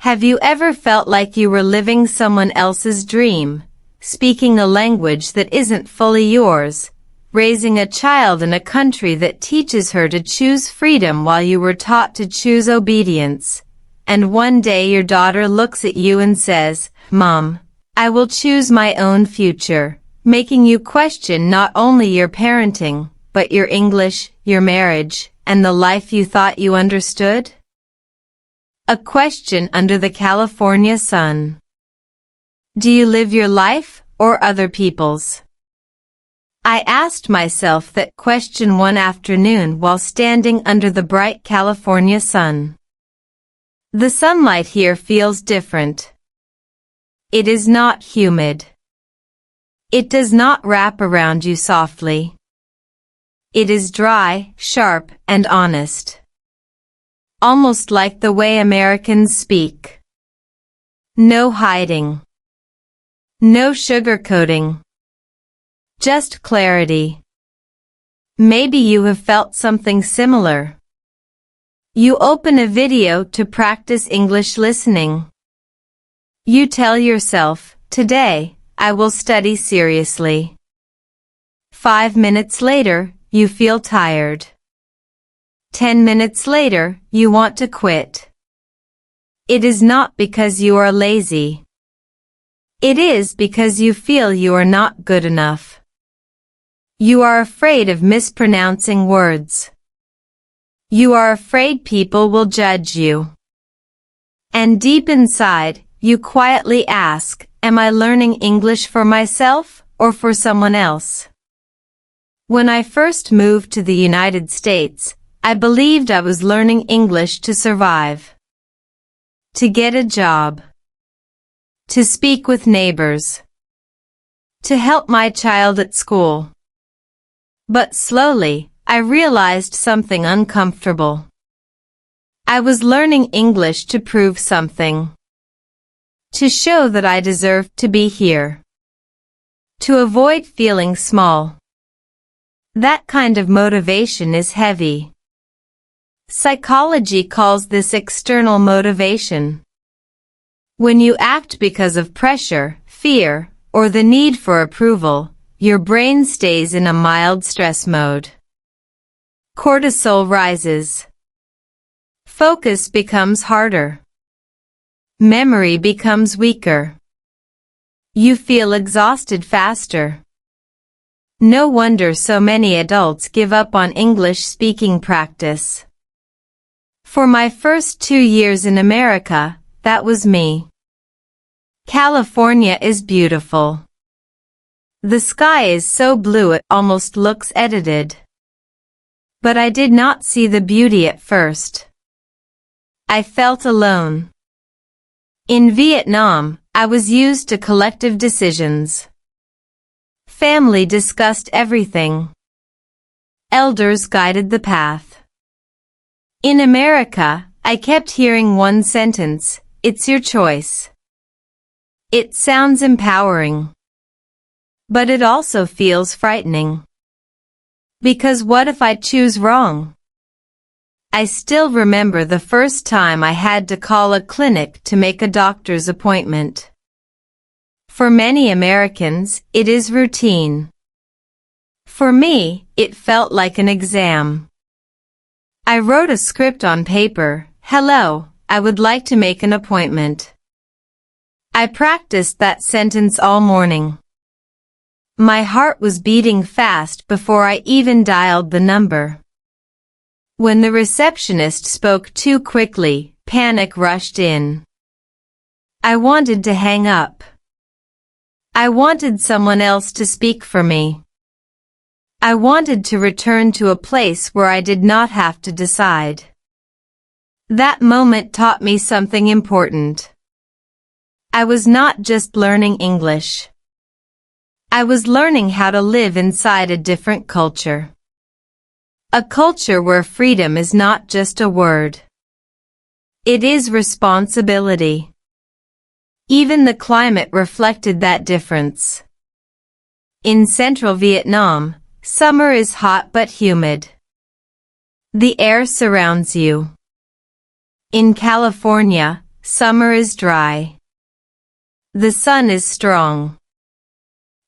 Have you ever felt like you were living someone else's dream, speaking a language that isn't fully yours, raising a child in a country that teaches her to choose freedom while you were taught to choose obedience, and one day your daughter looks at you and says, "Mom, I will choose my own future," making you question not only your parenting, but your English, your marriage, and the life you thought you understood? A question under the California sun. Do you live your life or other people's? I asked myself that question one afternoon while standing under the bright California sun. The sunlight here feels different. It is not humid. It does not wrap around you softly. It is dry, sharp, and honest. Almost like the way Americans speak. No hiding. No sugarcoating. Just clarity. Maybe you have felt something similar. You open a video to practice English listening. You tell yourself, "Today, I will study seriously." 5 minutes later, you feel tired. 10 minutes later, you want to quit. It is not because you are lazy. It is because you feel you are not good enough. You are afraid of mispronouncing words. You are afraid people will judge you. And deep inside, you quietly ask, "Am I learning English for myself or for someone else?" When I first moved to the United States, I believed I was learning English to survive. To get a job. To speak with neighbors. To help my child at school. But slowly, I realized something uncomfortable. I was learning English to prove something. To show that I deserved to be here. To avoid feeling small. That kind of motivation is heavy. Psychology calls this external motivation. When you act because of pressure, fear, or the need for approval, your brain stays in a mild stress mode. Cortisol rises. Focus becomes harder. Memory becomes weaker. You feel exhausted faster. No wonder so many adults give up on English speaking practice. For my first 2 years in America, that was me. California is beautiful. The sky is so blue it almost looks edited. But I did not see the beauty at first. I felt alone. In Vietnam, I was used to collective decisions. Family discussed everything. Elders guided the path. In America, I kept hearing one sentence, "It's your choice." It sounds empowering. But it also feels frightening. Because what if I choose wrong? I still remember the first time I had to call a clinic to make a doctor's appointment. For many Americans, it is routine. For me, it felt like an exam. I wrote a script on paper, "Hello, I would like to make an appointment." I practiced that sentence all morning. My heart was beating fast before I even dialed the number. When the receptionist spoke too quickly, panic rushed in. I wanted to hang up. I wanted someone else to speak for me. I wanted to return to a place where I did not have to decide. That moment taught me something important. I was not just learning English. I was learning how to live inside a different culture. A culture where freedom is not just a word. It is responsibility. Even the climate reflected that difference. In central Vietnam, summer is hot but humid. The air surrounds you. In California, summer is dry. The sun is strong.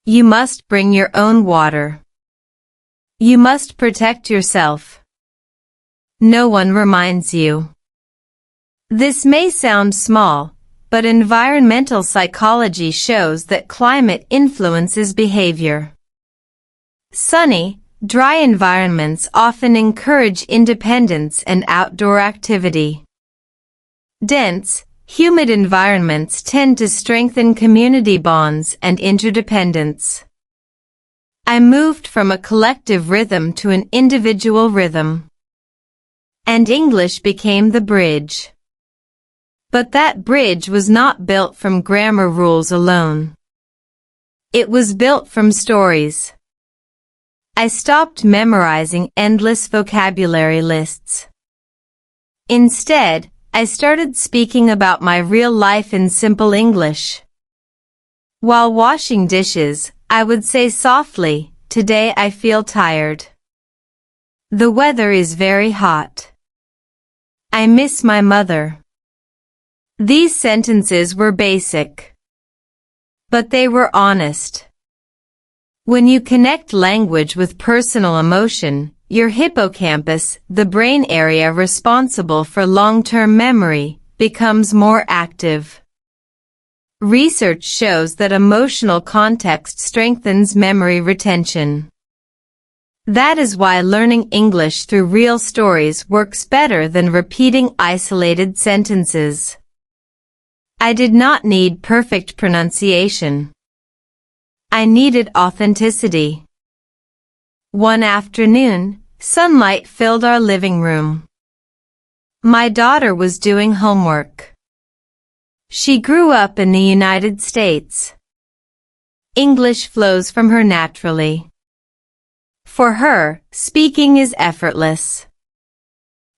You must bring your own water. You must protect yourself. No one reminds you. This may sound small, but environmental psychology shows that climate influences behavior. Sunny, dry environments often encourage independence and outdoor activity. Dense, humid environments tend to strengthen community bonds and interdependence. I moved from a collective rhythm to an individual rhythm. And English became the bridge. But that bridge was not built from grammar rules alone. It was built from stories. I stopped memorizing endless vocabulary lists. Instead, I started speaking about my real life in simple English. While washing dishes, I would say softly, "Today I feel tired. The weather is very hot. I miss my mother." These sentences were basic. But they were honest. When you connect language with personal emotion, your hippocampus, the brain area responsible for long-term memory, becomes more active. Research shows that emotional context strengthens memory retention. That is why learning English through real stories works better than repeating isolated sentences. I did not need perfect pronunciation. I needed authenticity. One afternoon, sunlight filled our living room. My daughter was doing homework. She grew up in the United States. English flows from her naturally. For her, speaking is effortless.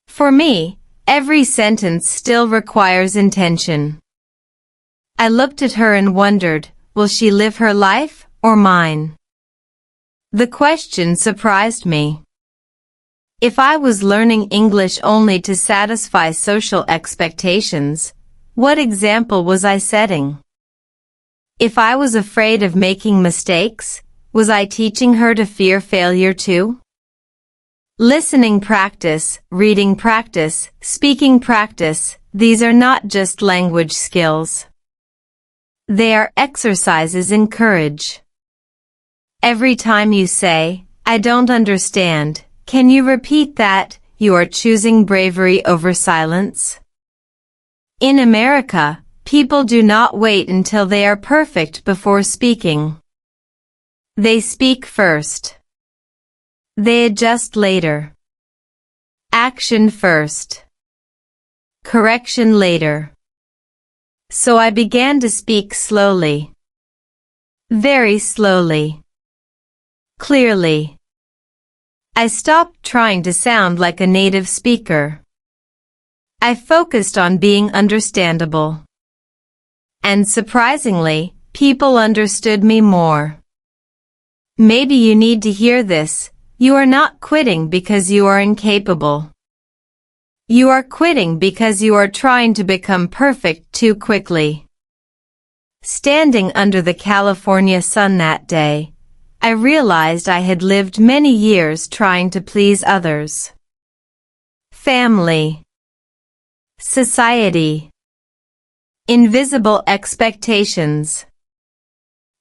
For me, every sentence still requires intention. I looked at her and wondered, will she live her life or mine? The question surprised me. If I was learning English only to satisfy social expectations, what example was I setting? If I was afraid of making mistakes, was I teaching her to fear failure too? Listening practice, reading practice, speaking practice, these are not just language skills. They are exercises in courage. Every time you say, "I don't understand," can you repeat that? You are choosing bravery over silence. In America, people do not wait until they are perfect before speaking. They speak first. They adjust later. Action first. Correction later. So I began to speak slowly. Very slowly. Clearly. I stopped trying to sound like a native speaker. I focused on being understandable. And surprisingly, people understood me more. Maybe you need to hear this. You are not quitting because you are incapable. You are quitting because you are trying to become perfect too quickly. Standing under the California sun that day, I realized I had lived many years trying to please others. Family. Society. Invisible expectations.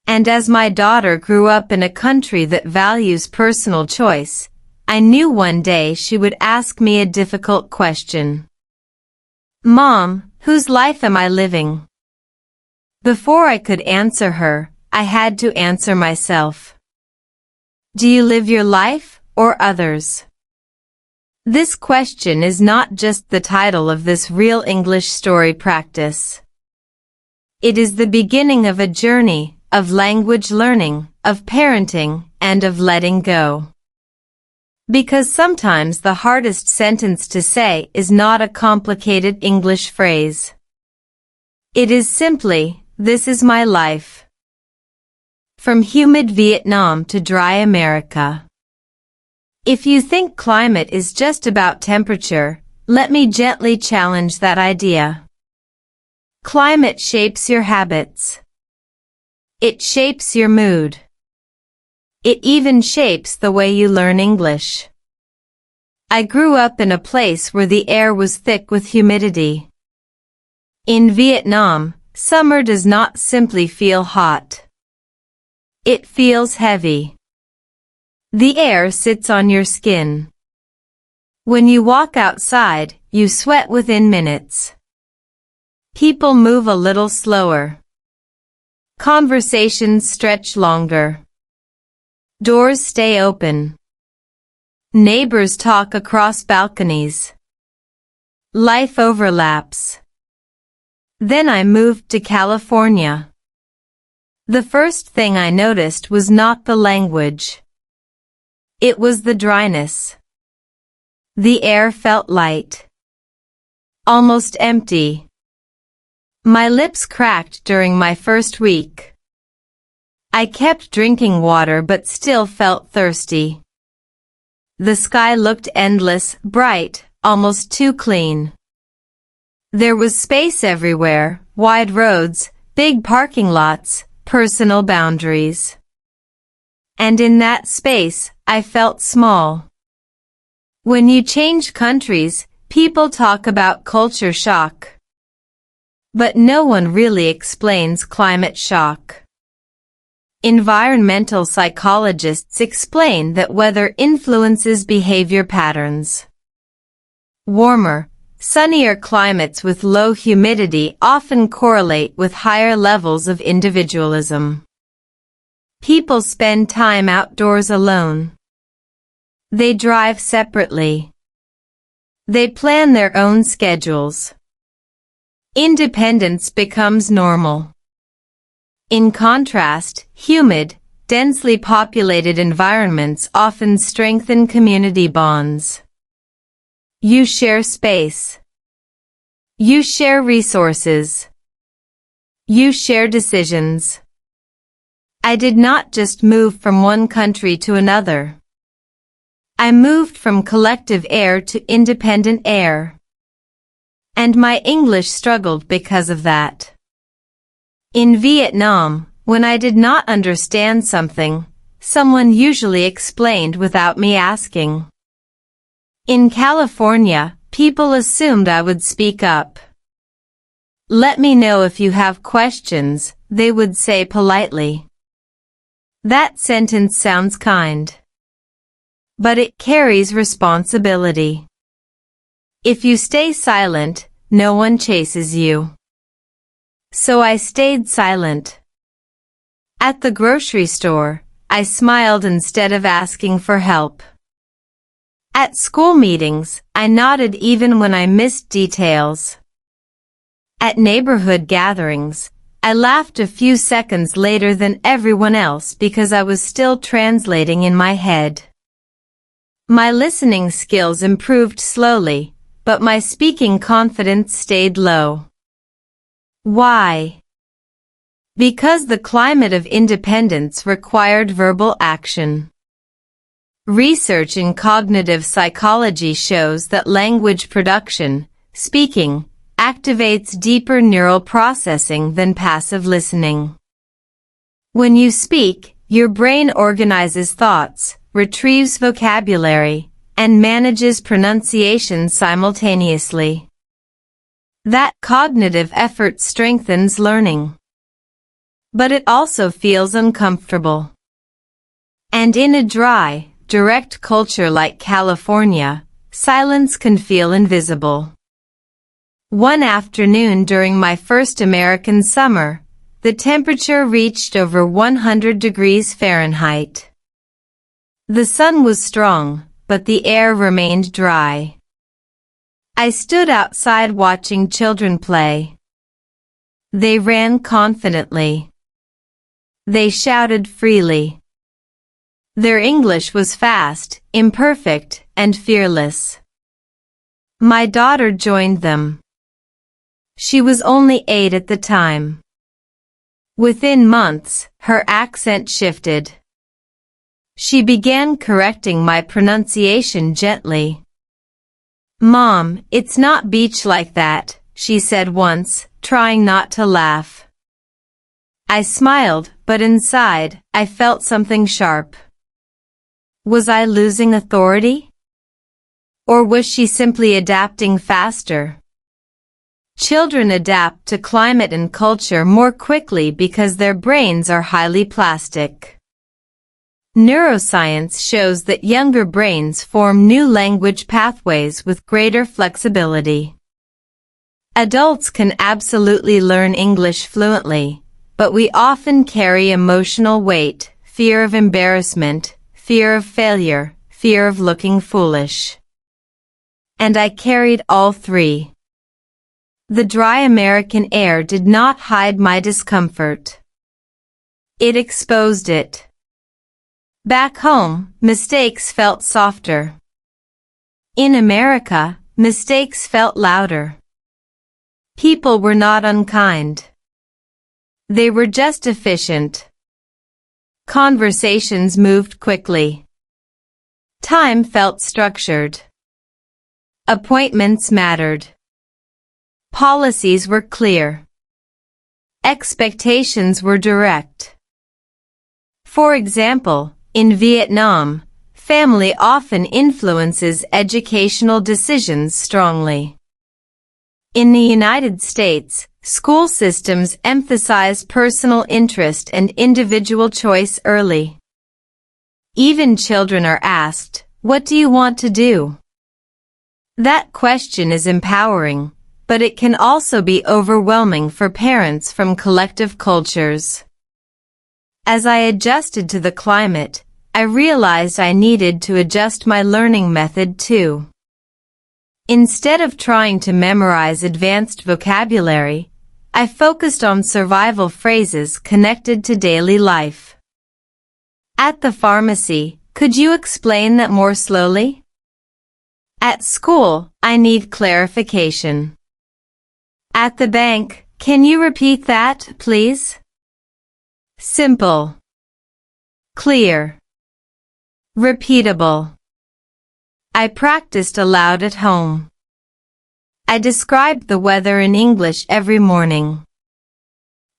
And as my daughter grew up in a country that values personal choice, I knew one day she would ask me a difficult question. "Mom, whose life am I living?" Before I could answer her, I had to answer myself. Do you live your life, or others? This question is not just the title of this real English story practice. It is the beginning of a journey, of language learning, of parenting, and of letting go. Because sometimes the hardest sentence to say is not a complicated English phrase. It is simply, "This is my life." From humid Vietnam to dry America. If you think climate is just about temperature, let me gently challenge that idea. Climate shapes your habits. It shapes your mood. It even shapes the way you learn English. I grew up in a place where the air was thick with humidity. In Vietnam, summer does not simply feel hot. It feels heavy. The air sits on your skin. When you walk outside, you sweat within minutes. People move a little slower. Conversations stretch longer. Doors stay open. Neighbors talk across balconies. Life overlaps. Then I moved to California. The first thing I noticed was not the language. It was the dryness. The air felt light. Almost empty. My lips cracked during my first week. I kept drinking water but still felt thirsty. The sky looked endless, bright, almost too clean. There was space everywhere, wide roads, big parking lots, personal boundaries. And in that space, I felt small. When you change countries, people talk about culture shock. But no one really explains climate shock. Environmental psychologists explain that weather influences behavior patterns. Warmer, sunnier climates with low humidity often correlate with higher levels of individualism. People spend time outdoors alone. They drive separately. They plan their own schedules. Independence becomes normal. In contrast, humid, densely populated environments often strengthen community bonds. You share space. You share resources. You share decisions. I did not just move from one country to another. I moved from collective air to independent air. And my English struggled because of that. In Vietnam, when I did not understand something, someone usually explained without me asking. In California, people assumed I would speak up. Let me know if you have questions, they would say politely. That sentence sounds kind. But it carries responsibility. If you stay silent, no one chases you. So I stayed silent. At the grocery store, I smiled instead of asking for help. At school meetings, I nodded even when I missed details. At neighborhood gatherings, I laughed a few seconds later than everyone else because I was still translating in my head. My listening skills improved slowly, but my speaking confidence stayed low. Why? Because the climate of independence required verbal action. Research in cognitive psychology shows that language production, speaking, activates deeper neural processing than passive listening. When you speak, your brain organizes thoughts, retrieves vocabulary, and manages pronunciation simultaneously. That cognitive effort strengthens learning. But it also feels uncomfortable. And in a dry, direct culture like California, silence can feel invisible. One afternoon during my first American summer, the temperature reached over 100 degrees Fahrenheit. The sun was strong, but the air remained dry. I stood outside watching children play. They ran confidently. They shouted freely. Their English was fast, imperfect, and fearless. My daughter joined them. She was only 8 at the time. Within months, her accent shifted. She began correcting my pronunciation gently. "Mom, it's not beach like that. she said once, trying not to laugh. I smiled, but inside, I felt something sharp. Was I losing authority? Or was she simply adapting faster? Children adapt to climate and culture more quickly because their brains are highly plastic. Neuroscience shows that younger brains form new language pathways with greater flexibility. Adults can absolutely learn English fluently, but we often carry emotional weight, fear of embarrassment, fear of failure, fear of looking foolish. And I carried all three. The dry American air did not hide my discomfort. It exposed it. Back home, mistakes felt softer. In America, mistakes felt louder. People were not unkind. They were just efficient. Conversations moved quickly. Time felt structured. Appointments mattered. Policies were clear. Expectations were direct. For example, in Vietnam, family often influences educational decisions strongly. In the United States, school systems emphasize personal interest and individual choice early. Even children are asked, "What do you want to do?" That question is empowering, but it can also be overwhelming for parents from collective cultures. As I adjusted to the climate, I realized I needed to adjust my learning method too. Instead of trying to memorize advanced vocabulary, I focused on survival phrases connected to daily life. At the pharmacy, could you explain that more slowly? At school, I need clarification. At the bank, can you repeat that, please? Simple. Clear. Repeatable. I practiced aloud at home. I described the weather in English every morning.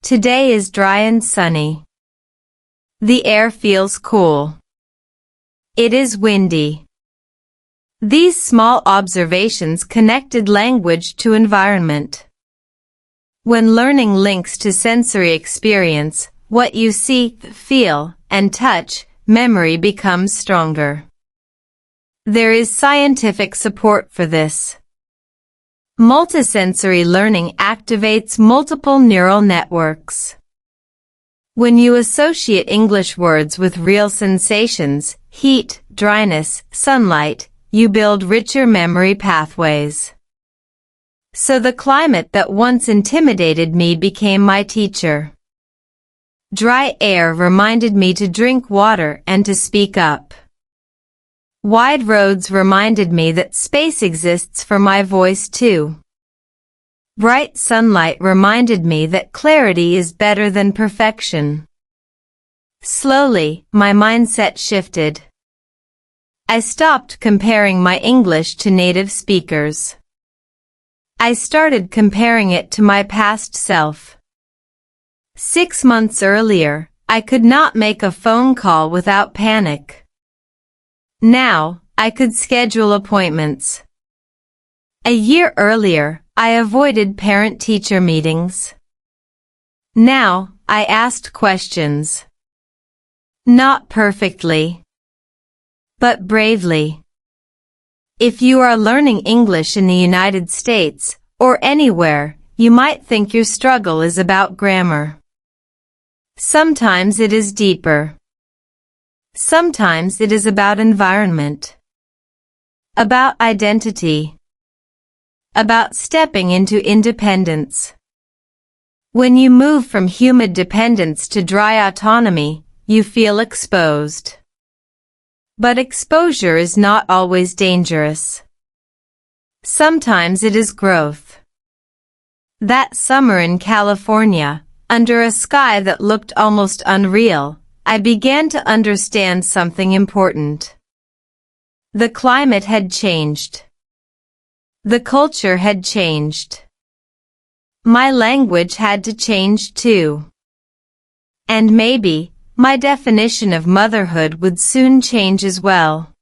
Today is dry and sunny. The air feels cool. It is windy. These small observations connected language to environment. When learning links to sensory experience, what you see, feel, and touch, memory becomes stronger. There is scientific support for this. Multisensory learning activates multiple neural networks. When you associate English words with real sensations, heat, dryness, sunlight, you build richer memory pathways. So the climate that once intimidated me became my teacher. Dry air reminded me to drink water and to speak up. Wide roads reminded me that space exists for my voice too. Bright sunlight reminded me that clarity is better than perfection. Slowly, my mindset shifted. I stopped comparing my English to native speakers. I started comparing it to my past self. 6 months earlier, I could not make a phone call without panic. Now, I could schedule appointments. A year earlier, I avoided parent-teacher meetings. Now, I asked questions. Not perfectly, but bravely. If you are learning English in the United States, or anywhere, you might think your struggle is about grammar. Sometimes it is deeper. Sometimes it is about environment. About identity. About stepping into independence. When you move from humid dependence to dry autonomy, you feel exposed. But exposure is not always dangerous. Sometimes it is growth. That summer in California, under a sky that looked almost unreal, I began to understand something important. The climate had changed. The culture had changed. my language had to change too. And maybe, my definition of motherhood would soon change as well.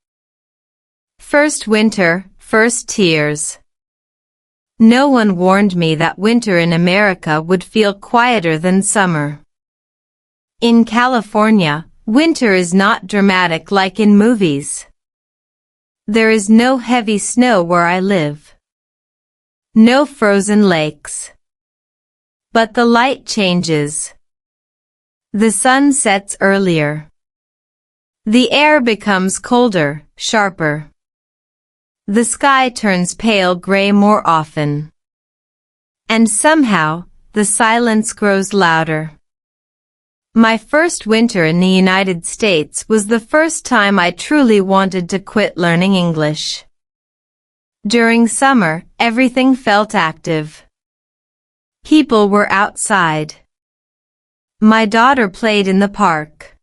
First winter, first tears. No one warned me that winter in America would feel quieter than summer. In California, winter is not dramatic like in movies. There is no heavy snow where I live. No frozen lakes. But the light changes. The sun sets earlier. The air becomes colder, sharper. The sky turns pale gray more often. And somehow, the silence grows louder. My first winter in the United States was the first time I truly wanted to quit learning English. During summer, everything felt active. People were outside. My daughter played in the park.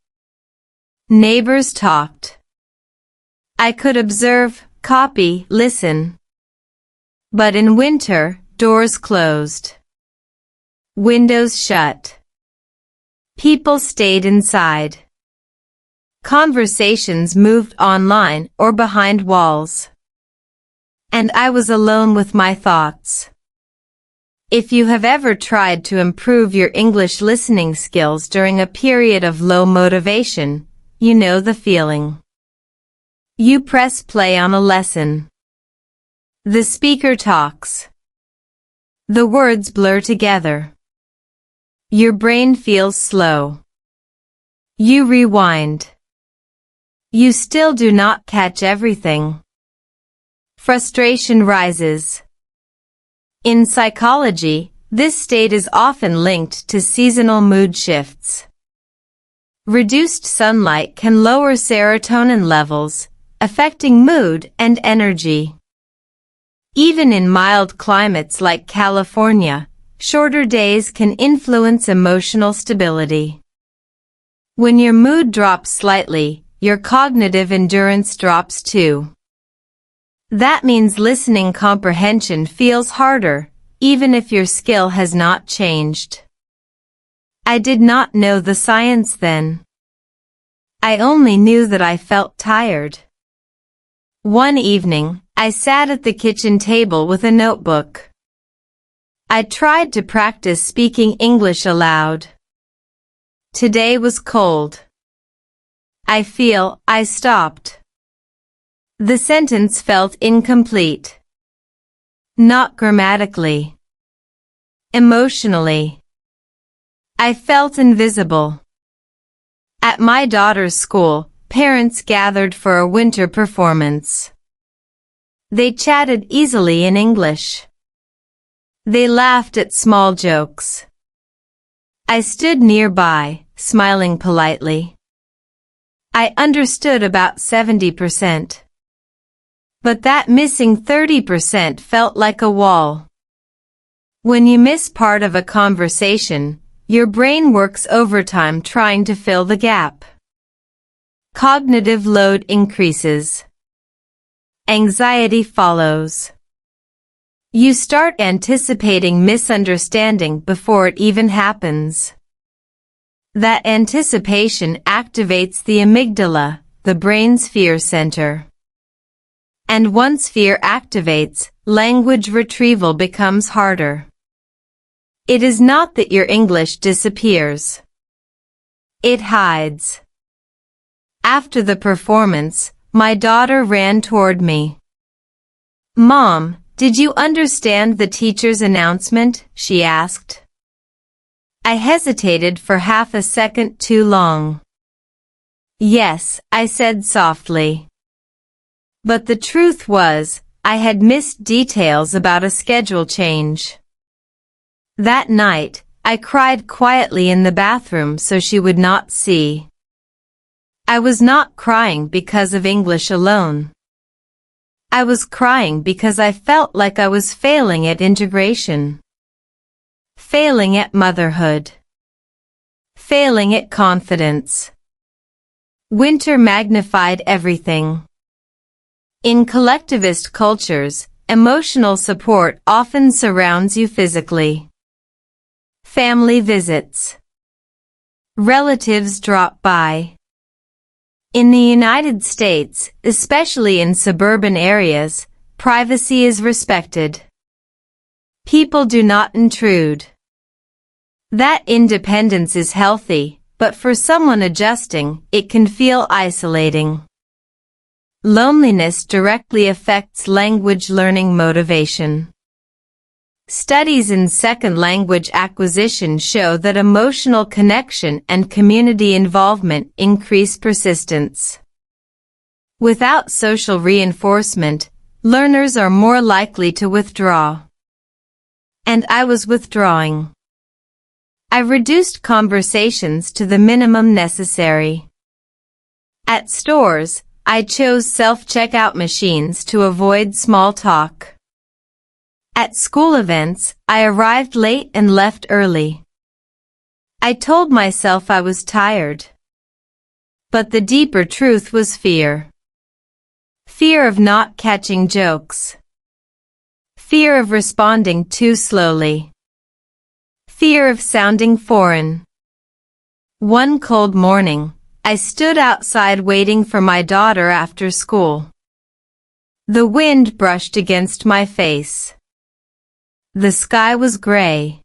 Neighbors talked. I could observe, copy, listen. But in winter, doors closed. Windows shut. People stayed inside. Conversations moved online or behind walls. And I was alone with my thoughts. If you have ever tried to improve your English listening skills during a period of low motivation, you know the feeling. You press play on a lesson. The speaker talks. The words blur together. Your brain feels slow. You rewind. You still do not catch everything. Frustration rises. In psychology, this state is often linked to seasonal mood shifts. Reduced sunlight can lower serotonin levels, affecting mood and energy. Even in mild climates like California, shorter days can influence emotional stability. When your mood drops slightly, your cognitive endurance drops too. That means listening comprehension feels harder, even if your skill has not changed. I did not know the science then. I only knew that I felt tired. One evening, I sat at the kitchen table with a notebook. I tried to practice speaking English aloud. Today was cold. I stopped. The sentence felt incomplete. Not grammatically. Emotionally. I felt invisible. At my daughter's school, parents gathered for a winter performance. They chatted easily in English. They laughed at small jokes. I stood nearby, smiling politely. I understood about 70%. But that missing 30% felt like a wall. When you miss part of a conversation, your brain works overtime trying to fill the gap. Cognitive load increases. Anxiety follows. You start anticipating misunderstanding before it even happens. That anticipation activates the amygdala, the brain's fear center. And once fear activates, language retrieval becomes harder. It is not that your English disappears. It hides. After the performance, my daughter ran toward me. "Mom, did you understand the teacher's announcement?" she asked. I hesitated for half a second too long. "Yes," I said softly. But the truth was, I had missed details about a schedule change. That night, I cried quietly in the bathroom so she would not see. I was not crying because of English alone. I was crying because I felt like I was failing at integration. Failing at motherhood. Failing at confidence. Winter magnified everything. In collectivist cultures, emotional support often surrounds you physically. Family visits. Relatives drop by. In the United States, especially in suburban areas, privacy is respected. People do not intrude. That independence is healthy, but for someone adjusting, it can feel isolating. Loneliness directly affects language learning motivation. Studies in second language acquisition show that emotional connection and community involvement increase persistence. Without social reinforcement, learners are more likely to withdraw. And I was withdrawing. I reduced conversations to the minimum necessary. At stores, I chose self-checkout machines to avoid small talk. At school events, I arrived late and left early. I told myself I was tired. But the deeper truth was fear. Fear of not catching jokes. Fear of responding too slowly. Fear of sounding foreign. One cold morning, I stood outside waiting for my daughter after school. The wind brushed against my face. The sky was gray.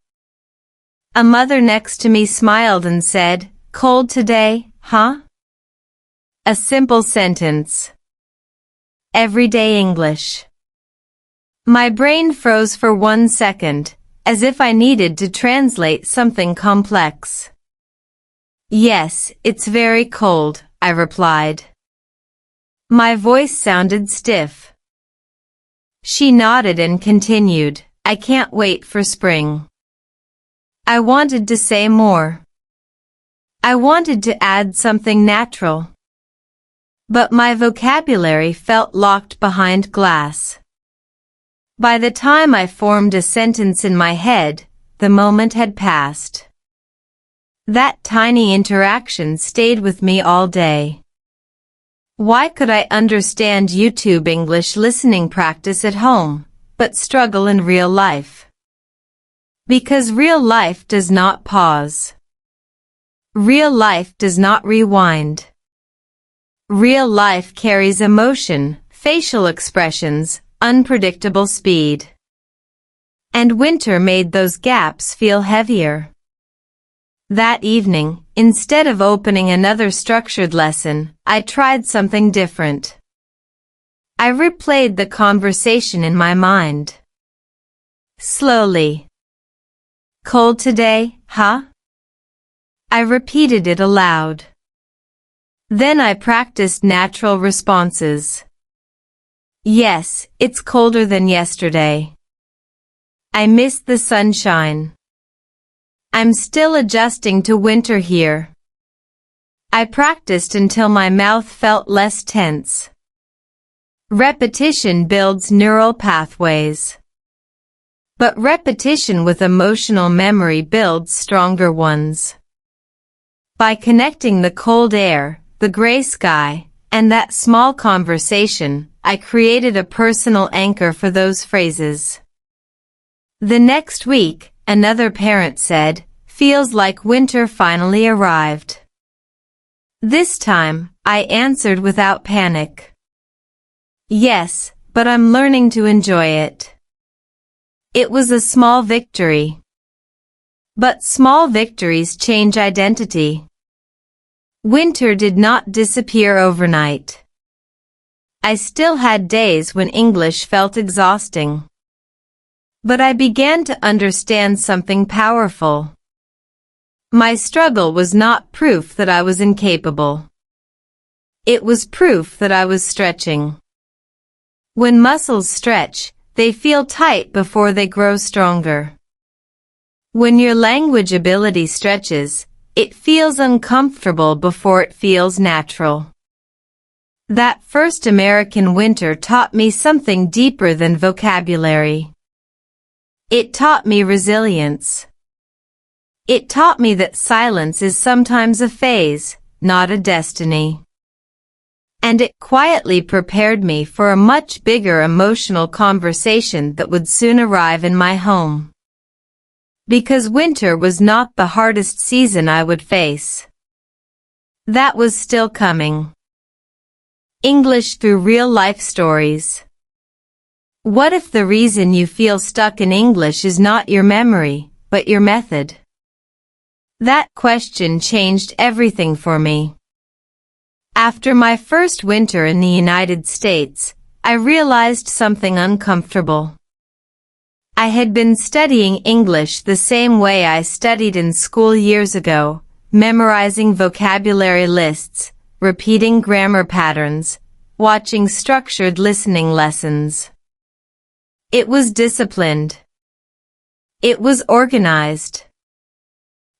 A mother next to me smiled and said, "Cold today, huh?" A simple sentence. Everyday English. My brain froze for 1 second, as if I needed to translate something complex. "Yes, it's very cold," I replied. My voice sounded stiff. She nodded and continued, "I can't wait for spring." I wanted to say more. I wanted to add something natural. But my vocabulary felt locked behind glass. By the time I formed a sentence in my head, the moment had passed. That tiny interaction stayed with me all day. Why could I understand YouTube English listening practice at home, but struggle in real life? Because real life does not pause. Real life does not rewind. Real life carries emotion, facial expressions, unpredictable speed. And winter made those gaps feel heavier. That evening, instead of opening another structured lesson, I tried something different. I replayed the conversation in my mind. Slowly. "Cold today, huh?" I repeated it aloud. Then I practiced natural responses. "Yes, it's colder than yesterday. I missed the sunshine. I'm still adjusting to winter here." I practiced until my mouth felt less tense. Repetition builds neural pathways. But repetition with emotional memory builds stronger ones. By connecting the cold air, the gray sky, and that small conversation, I created a personal anchor for those phrases. The next week, another parent said, "Feels like winter finally arrived." This time, I answered without panic. "Yes, but I'm learning to enjoy it." It was a small victory. But small victories change identity. Winter did not disappear overnight. I still had days when English felt exhausting. But I began to understand something powerful. My struggle was not proof that I was incapable. It was proof that I was stretching. When muscles stretch, they feel tight before they grow stronger. When your language ability stretches, it feels uncomfortable before it feels natural. That first American winter taught me something deeper than vocabulary. It taught me resilience. It taught me that silence is sometimes a phase, not a destiny. And it quietly prepared me for a much bigger emotional conversation that would soon arrive in my home. because winter was not the hardest season I would face. That was still coming. English through real-life stories. What if the reason you feel stuck in English is not your memory, but your method? That question changed everything for me. After my first winter in the United States, I realized something uncomfortable. I had been studying English the same way I studied in school years ago, memorizing vocabulary lists, repeating grammar patterns, watching structured listening lessons. It was disciplined. It was organized.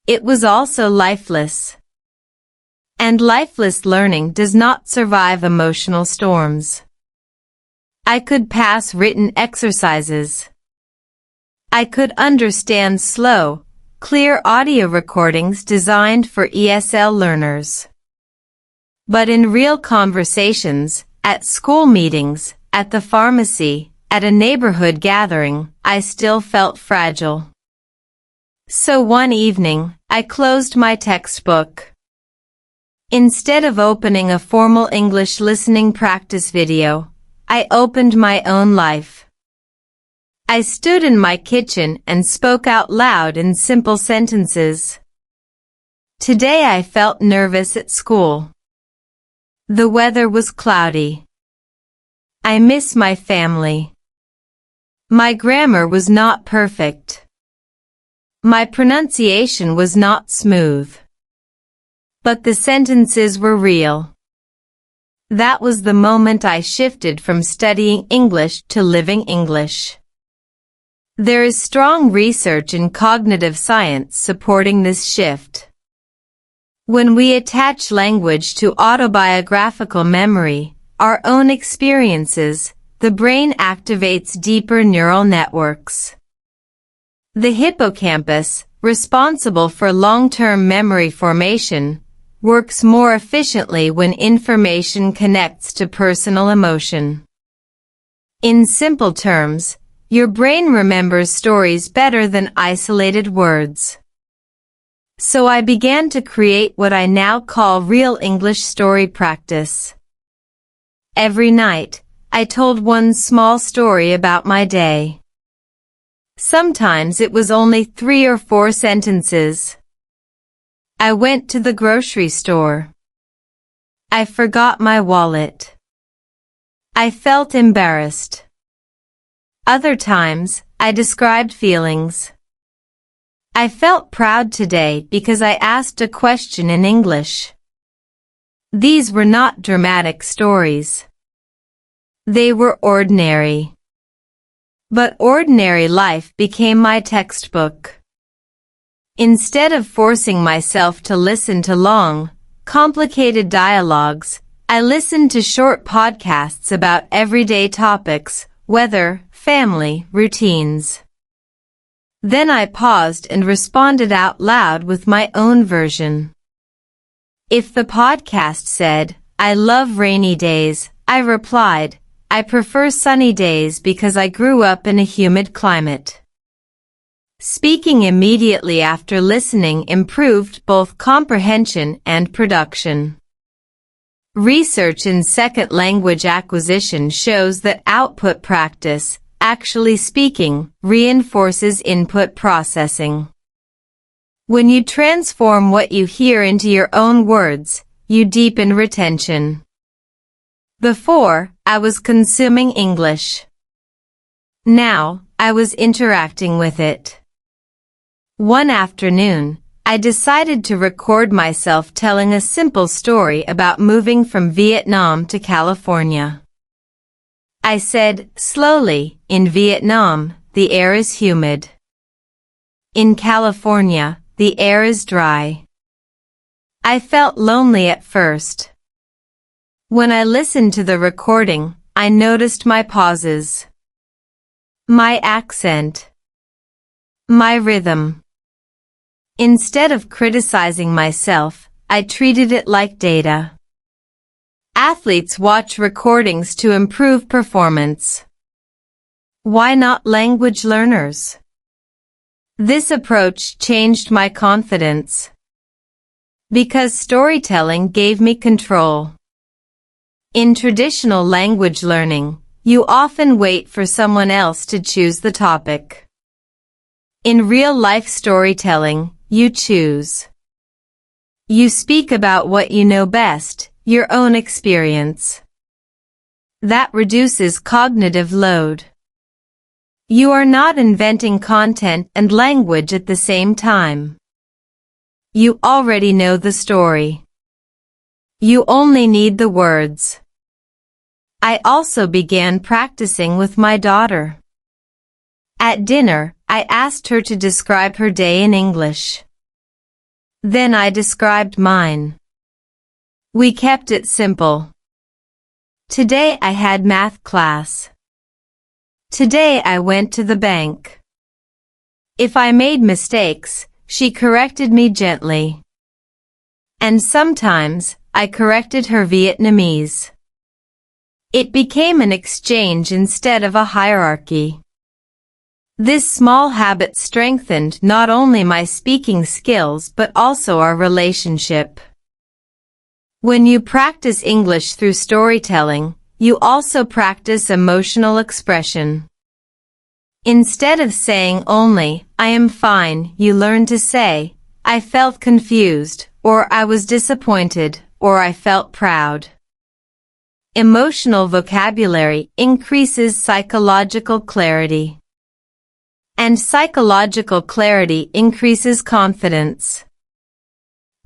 It was also lifeless. And lifeless learning does not survive emotional storms. I could pass written exercises. I could understand slow, clear audio recordings designed for ESL learners. But in real conversations, at school meetings, at the pharmacy, at a neighborhood gathering, I still felt fragile. So one evening, I closed my textbook. Instead of opening a formal English listening practice video, I opened my own life. I stood in my kitchen and spoke out loud in simple sentences. Today I felt nervous at school. The weather was cloudy. I miss my family. My grammar was not perfect. My pronunciation was not smooth. But the sentences were real. That was the moment I shifted from studying English to living English. There is strong research in cognitive science supporting this shift. When we attach language to autobiographical memory, our own experiences, the brain activates deeper neural networks. The hippocampus, responsible for long-term memory formation, works more efficiently when information connects to personal emotion. In simple terms, your brain remembers stories better than isolated words. So I began to create what I now call real English story practice. Every night, I told one small story about my day. Sometimes it was only 3 or 4 sentences. I went to the grocery store. I forgot my wallet. I felt embarrassed. Other times, I described feelings. I felt proud today because I asked a question in English. These were not dramatic stories. They were ordinary. But ordinary life became my textbook. Instead of forcing myself to listen to long, complicated dialogues, I listened to short podcasts about everyday topics, weather, family, routines. Then I paused and responded out loud with my own version. If the podcast said, "I love rainy days," I replied, "I prefer sunny days because I grew up in a humid climate." Speaking immediately after listening improved both comprehension and production. Research in second language acquisition shows that output practice, actually speaking, reinforces input processing. When you transform what you hear into your own words, you deepen retention. Before, I was consuming English. Now, I was interacting with it. One afternoon, I decided to record myself telling a simple story about moving from Vietnam to California. I said, slowly, "In Vietnam, the air is humid. In California, the air is dry." I felt lonely at first. When I listened to the recording, I noticed my pauses, my accent, my rhythm. Instead of criticizing myself, I treated it like data. Athletes watch recordings to improve performance. Why not language learners? This approach changed my confidence because storytelling gave me control. In traditional language learning, you often wait for someone else to choose the topic. In real-life storytelling, you choose. You speak about what you know best, your own experience. That reduces cognitive load. You are not inventing content and language at the same time. You already know the story. You only need the words. I also began practicing with my daughter. At dinner, I asked her to describe her day in English. Then I described mine. We kept it simple. Today I had math class. Today I went to the bank. If I made mistakes, she corrected me gently. And sometimes, I corrected her Vietnamese. It became an exchange instead of a hierarchy. This small habit strengthened not only my speaking skills but also our relationship. When you practice English through storytelling, you also practice emotional expression. Instead of saying only, "I am fine," you learn to say, "I felt confused," or "I was disappointed," or "I felt proud." Emotional vocabulary increases psychological clarity. And psychological clarity increases confidence.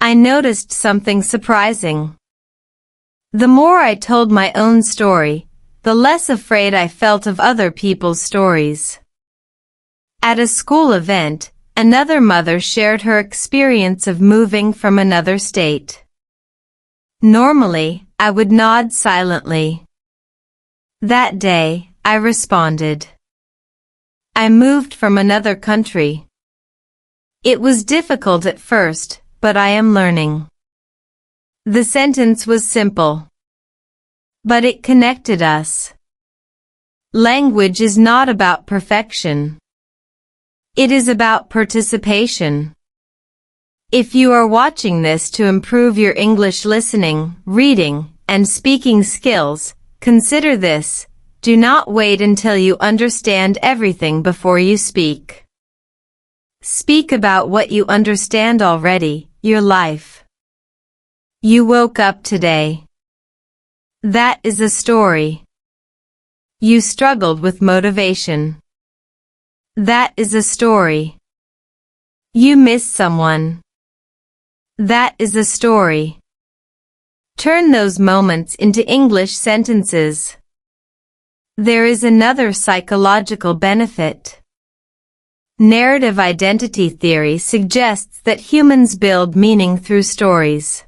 I noticed something surprising. The more I told my own story, the less afraid I felt of other people's stories. At a school event, another mother shared her experience of moving from another state. Normally, I would nod silently. That day, I responded. I moved from another country. It was difficult at first, but I am learning. The sentence was simple. But it connected us. Language is not about perfection. It is about participation. If you are watching this to improve your English listening, reading, and speaking skills, consider this: do not wait until you understand everything before you speak. Speak about what you understand already, your life. You woke up today. That is a story. You struggled with motivation. That is a story. You missed someone. That is a story. Turn those moments into English sentences. There is another psychological benefit. Narrative identity theory suggests that humans build meaning through stories.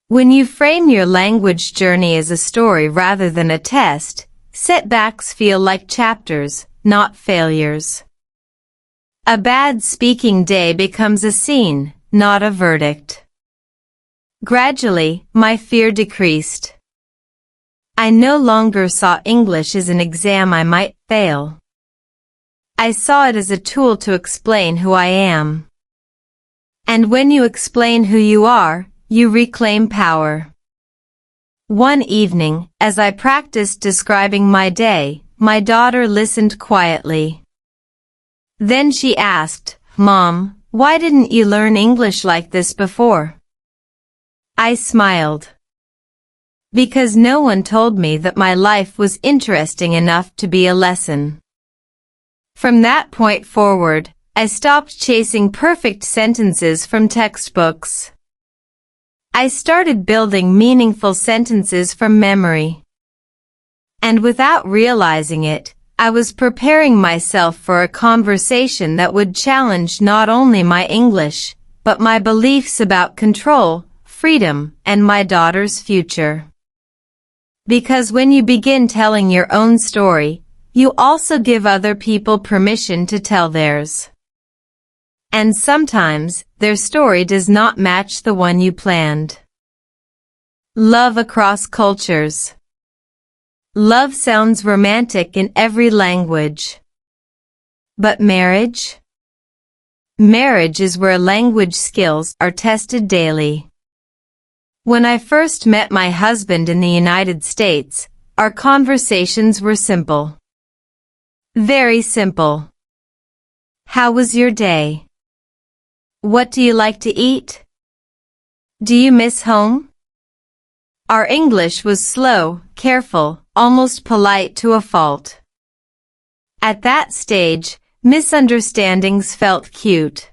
When you frame your language journey as a story rather than a test, setbacks feel like chapters, not failures. A bad speaking day becomes a scene, not a verdict. Gradually, my fear decreased. I no longer saw English as an exam I might fail. I saw it as a tool to explain who I am. And when you explain who you are, you reclaim power. One evening, as I practiced describing my day, my daughter listened quietly. Then she asked, "Mom, why didn't you learn English like this before?" I smiled. Because no one told me that my life was interesting enough to be a lesson. From that point forward, I stopped chasing perfect sentences from textbooks. I started building meaningful sentences from memory. And without realizing it, I was preparing myself for a conversation that would challenge not only my English, but my beliefs about control, freedom, and my daughter's future. Because when you begin telling your own story, you also give other people permission to tell theirs. And sometimes, their story does not match the one you planned. Love across cultures. Love sounds romantic in every language. But marriage? Marriage is where language skills are tested daily. When I first met my husband in the United States, our conversations were simple. Very simple. How was your day? What do you like to eat? Do you miss home? Our English was slow, careful, almost polite to a fault. At that stage, misunderstandings felt cute.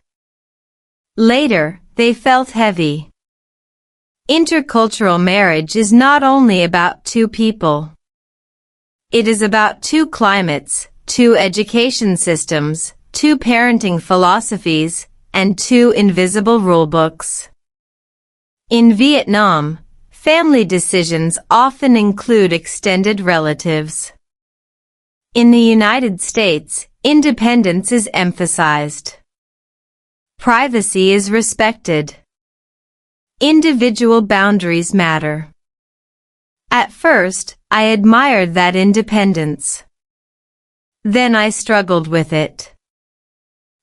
Later, they felt heavy. Intercultural marriage is not only about two people. It is about two climates, two education systems, two parenting philosophies, and two invisible rulebooks. In Vietnam, family decisions often include extended relatives. In the United States, independence is emphasized. Privacy is respected. Individual boundaries matter. At first, I admired that independence. Then I struggled with it.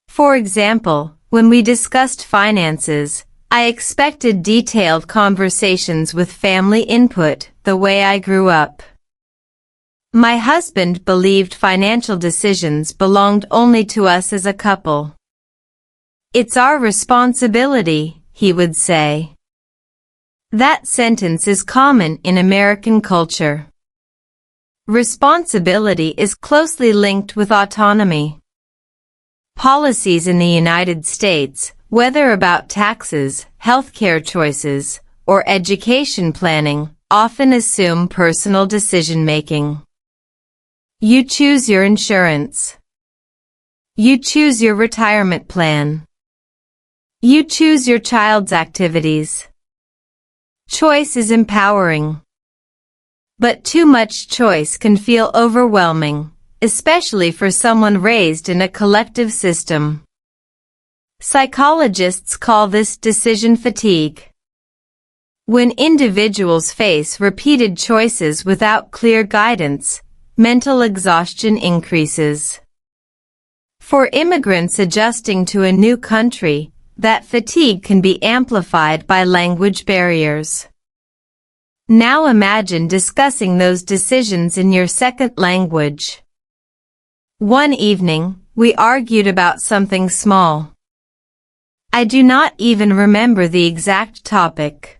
For example, when we discussed finances, I expected detailed conversations with family input, the way I grew up. My husband believed financial decisions belonged only to us as a couple. It's our responsibility, he would say. That sentence is common in American culture. Responsibility is closely linked with autonomy. Policies in the United States, whether about taxes, healthcare choices, or education planning, often assume personal decision-making. You choose your insurance. You choose your retirement plan. You choose your child's activities. Choice is empowering. But too much choice can feel overwhelming, especially for someone raised in a collective system. Psychologists call this decision fatigue. When individuals face repeated choices without clear guidance, mental exhaustion increases. For immigrants adjusting to a new country, that fatigue can be amplified by language barriers. Now imagine discussing those decisions in your second language. One evening, we argued about something small. I do not even remember the exact topic.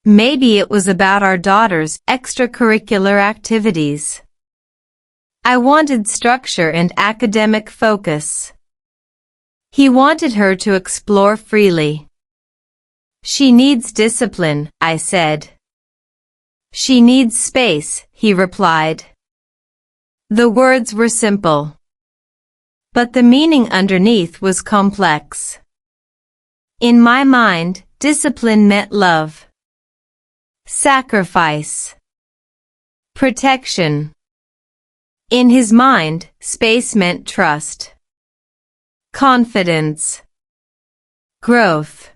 Maybe it was about our daughter's extracurricular activities. I wanted structure and academic focus. He wanted her to explore freely. She needs discipline, I said. She needs space, he replied. The words were simple. But the meaning underneath was complex. In my mind, discipline meant love. Sacrifice. Protection. In his mind, space meant trust. Confidence. Growth.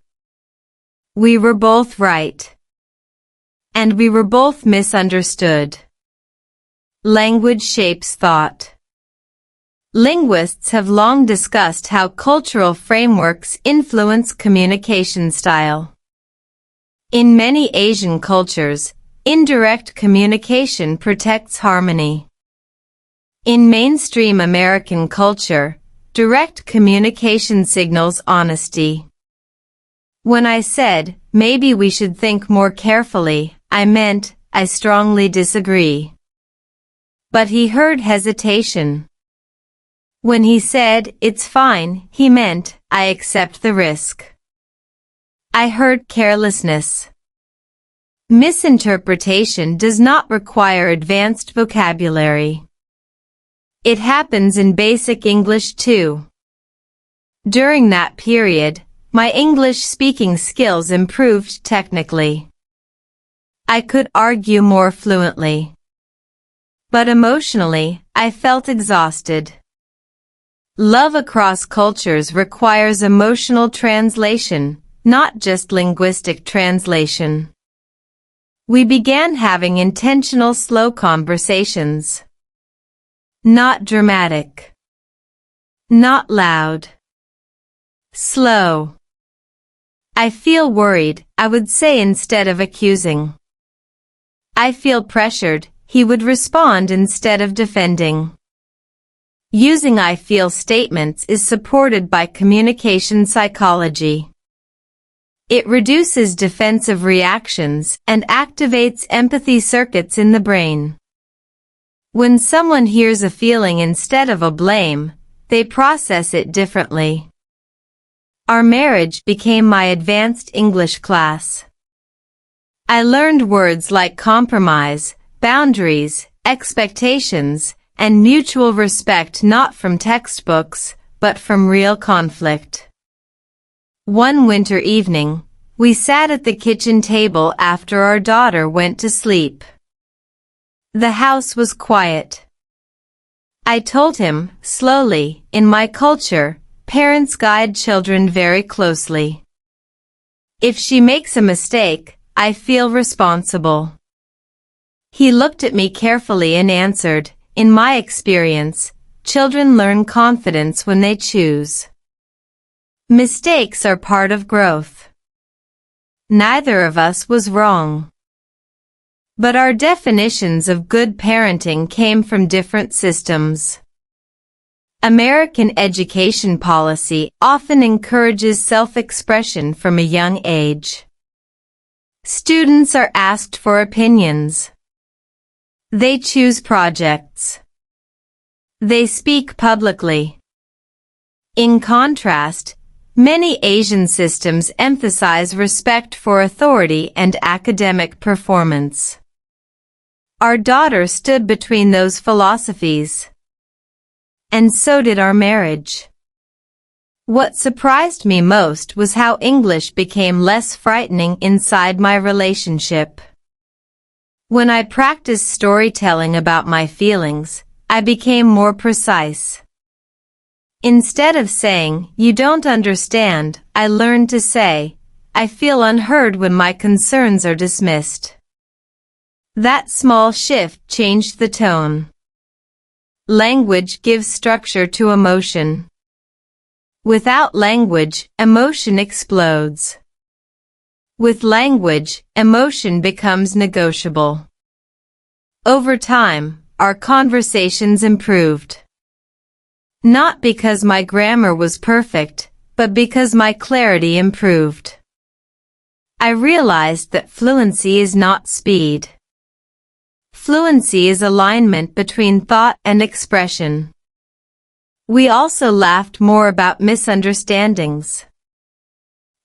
We were both right. And we were both misunderstood. Language shapes thought. Linguists have long discussed how cultural frameworks influence communication style. In many Asian cultures, indirect communication protects harmony. In mainstream American culture, direct communication signals honesty. When I said, maybe we should think more carefully, I meant, I strongly disagree. But he heard hesitation. When he said, it's fine, he meant, I accept the risk. I heard carelessness. Misinterpretation does not require advanced vocabulary. It happens in basic English too. During that period, my English speaking skills improved technically. I could argue more fluently. But emotionally, I felt exhausted. Love across cultures requires emotional translation, not just linguistic translation. We began having intentional slow conversations. Not dramatic. Not loud. Slow. I feel worried, I would say instead of accusing. I feel pressured, he would respond instead of defending. Using I feel statements is supported by communication psychology. It reduces defensive reactions and activates empathy circuits in the brain. When someone hears a feeling instead of a blame, they process it differently. Our marriage became my advanced English class. I learned words like compromise, boundaries, expectations, and mutual respect not from textbooks, but from real conflict. One winter evening, we sat at the kitchen table after our daughter went to sleep. The house was quiet. I told him, slowly, in my culture, parents guide children very closely. If she makes a mistake, I feel responsible. He looked at me carefully and answered, in my experience, children learn confidence when they choose. Mistakes are part of growth. Neither of us was wrong. But our definitions of good parenting came from different systems. American education policy often encourages self-expression from a young age. Students are asked for opinions. They choose projects. They speak publicly. In contrast, many Asian systems emphasize respect for authority and academic performance. Our daughter stood between those philosophies. And so did our marriage. What surprised me most was how English became less frightening inside my relationship. When I practiced storytelling about my feelings, I became more precise. Instead of saying, "You don't understand," I learned to say, "I feel unheard" when my concerns are dismissed. That small shift changed the tone. Language gives structure to emotion. Without language, emotion explodes. With language, emotion becomes negotiable. Over time, our conversations improved. Not because my grammar was perfect, but because my clarity improved. I realized that fluency is not speed. Fluency is alignment between thought and expression. We also laughed more about misunderstandings.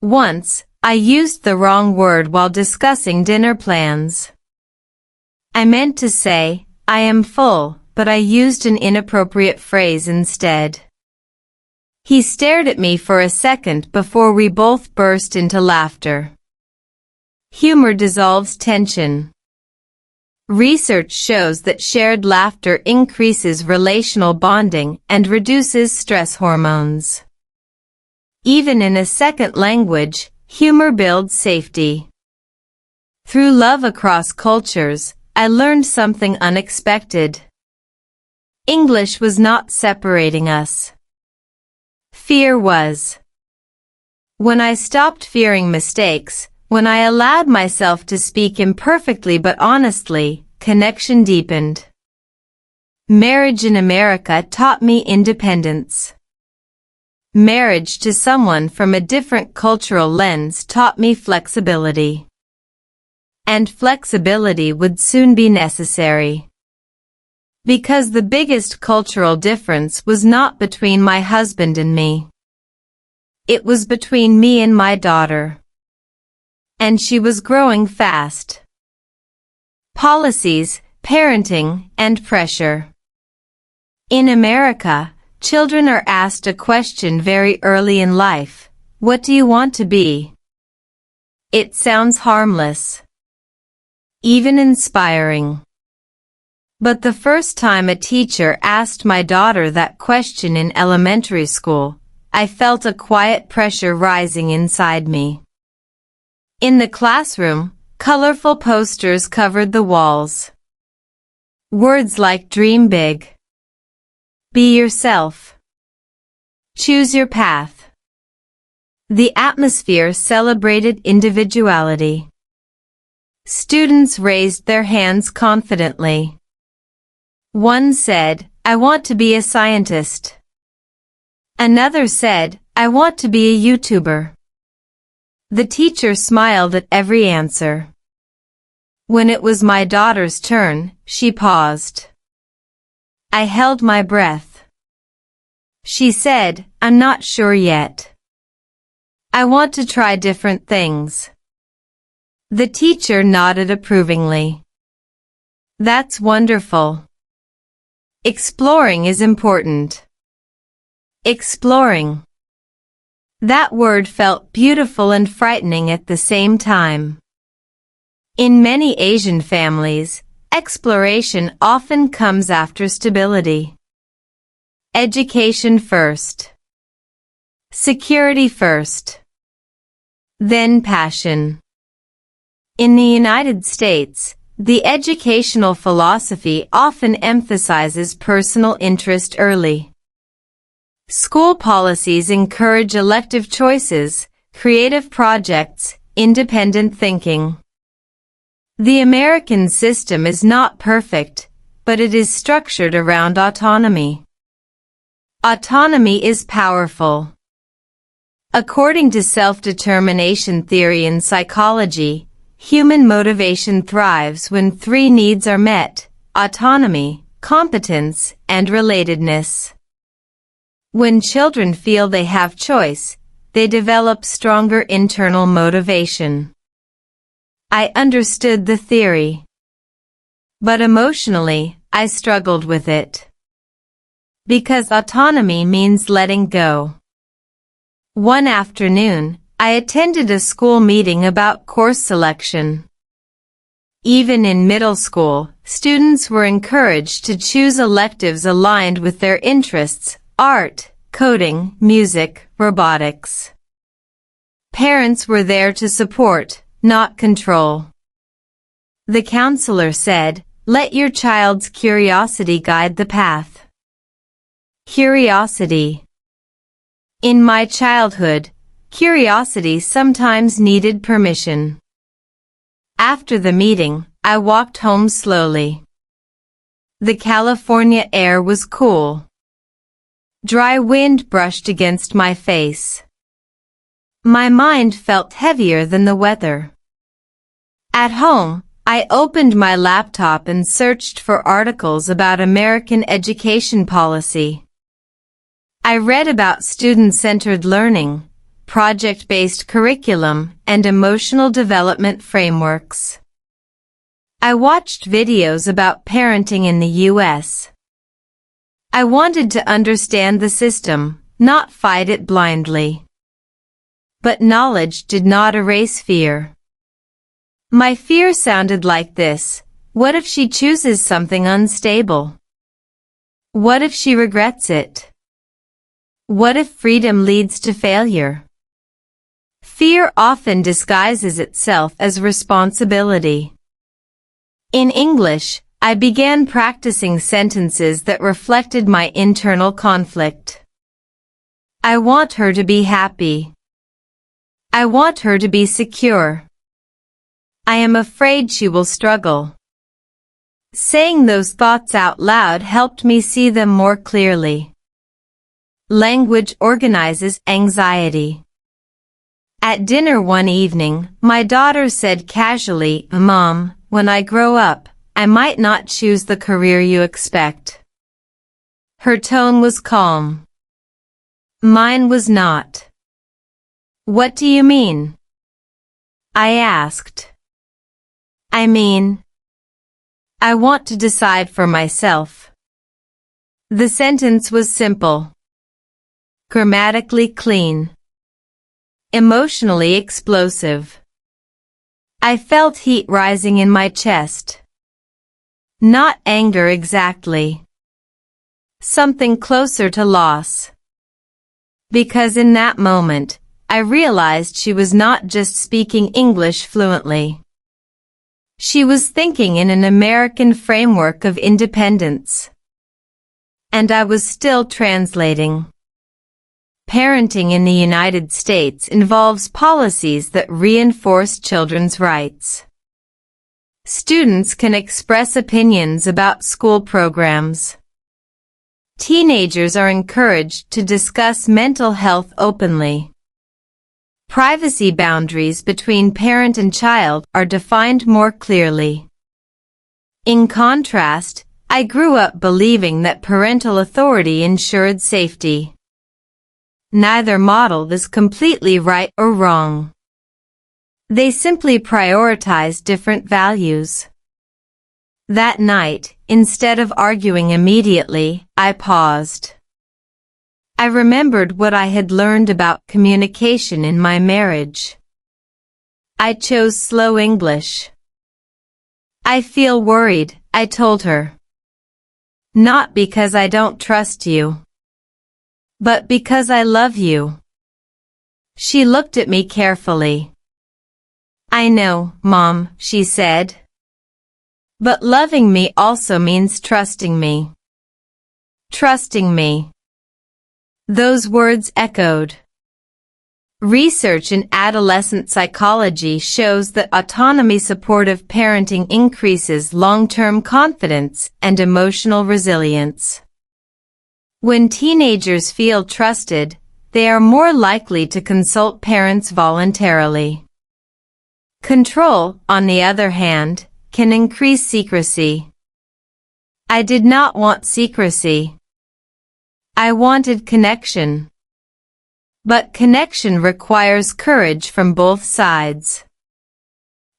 Once, I used the wrong word while discussing dinner plans. I meant to say, "I am full," but I used an inappropriate phrase instead. He stared at me for a second before we both burst into laughter. Humor dissolves tension. Research shows that shared laughter increases relational bonding and reduces stress hormones. Even in a second language, humor builds safety. Through love across cultures, I learned something unexpected. English was not separating us. Fear was. When I stopped fearing mistakes, when I allowed myself to speak imperfectly but honestly, connection deepened. Marriage in America taught me independence. Marriage to someone from a different cultural lens taught me flexibility. And flexibility would soon be necessary. Because the biggest cultural difference was not between my husband and me. It was between me and my daughter. And she was growing fast. Policies, parenting, and pressure. In America, children are asked a question very early in life: what do you want to be? It sounds harmless. Even inspiring. But the first time a teacher asked my daughter that question in elementary school, I felt a quiet pressure rising inside me. In the classroom, colorful posters covered the walls. Words like "dream big," "be yourself," "choose your path," The atmosphere celebrated individuality. Students raised their hands confidently. One said, "I want to be a scientist." Another said, "I want to be a YouTuber." The teacher smiled at every answer. When it was my daughter's turn, she paused. I held my breath. She said, "I'm not sure yet. I want to try different things." The teacher nodded approvingly. That's wonderful. Exploring is important. Exploring. That word felt beautiful and frightening at the same time. In many Asian families, exploration often comes after stability. Education first. Security first. Then passion. In the United States, the educational philosophy often emphasizes personal interest early. School policies encourage elective choices, creative projects, independent thinking. The American system is not perfect, but it is structured around autonomy. Autonomy is powerful. According to self-determination theory in psychology, human motivation thrives when three needs are met: autonomy, competence, and relatedness. When children feel they have choice, they develop stronger internal motivation. I understood the theory. But emotionally, I struggled with it. Because autonomy means letting go. One afternoon, I attended a school meeting about course selection. Even in middle school, students were encouraged to choose electives aligned with their interests: art, coding, music, robotics. Parents were there to support, not control. The counselor said, "Let your child's curiosity guide the path." Curiosity. In my childhood, curiosity sometimes needed permission. After the meeting, I walked home slowly. The California air was cool. Dry wind brushed against my face. My mind felt heavier than the weather. At home, I opened my laptop and searched for articles about American education policy. I read about student-centered learning, project-based curriculum, and emotional development frameworks. I watched videos about parenting in the U.S. I wanted to understand the system, not fight it blindly. But knowledge did not erase fear. My fear sounded like this: what if she chooses something unstable? What if she regrets it? What if freedom leads to failure? Fear often disguises itself as responsibility. In English, I began practicing sentences that reflected my internal conflict. I want her to be happy. I want her to be secure. I am afraid she will struggle. Saying those thoughts out loud helped me see them more clearly. Language organizes anxiety. At dinner one evening, my daughter said casually, "Mom, when I grow up, I might not choose the career you expect." Her tone was calm. Mine was not. "What do you mean?" I asked. "I mean, I want to decide for myself." The sentence was simple. Grammatically clean. Emotionally explosive. I felt heat rising in my chest. Not anger exactly. Something closer to loss. Because in that moment, I realized she was not just speaking English fluently. She was thinking in an American framework of independence. And I was still translating. parenting in the United States involves policies that reinforce children's rights. Students can express opinions about school programs. Teenagers are encouraged to discuss mental health openly. Privacy boundaries between parent and child are defined more clearly. In contrast, I grew up believing that parental authority ensured safety. Neither model is completely right or wrong. They simply prioritize different values. That night, instead of arguing immediately, I paused. I remembered what I had learned about communication in my marriage. I chose slow English. I feel worried, I told her. Not because I don't trust you, but because I love you. She looked at me carefully. I know, Mom, she said. But loving me also means trusting me. Trusting me. Those words echoed. Research in adolescent psychology shows that autonomy-supportive parenting increases long-term confidence and emotional resilience. When teenagers feel trusted, they are more likely to consult parents voluntarily. Control, on the other hand, can increase secrecy. I did not want secrecy. I wanted connection. But connection requires courage from both sides.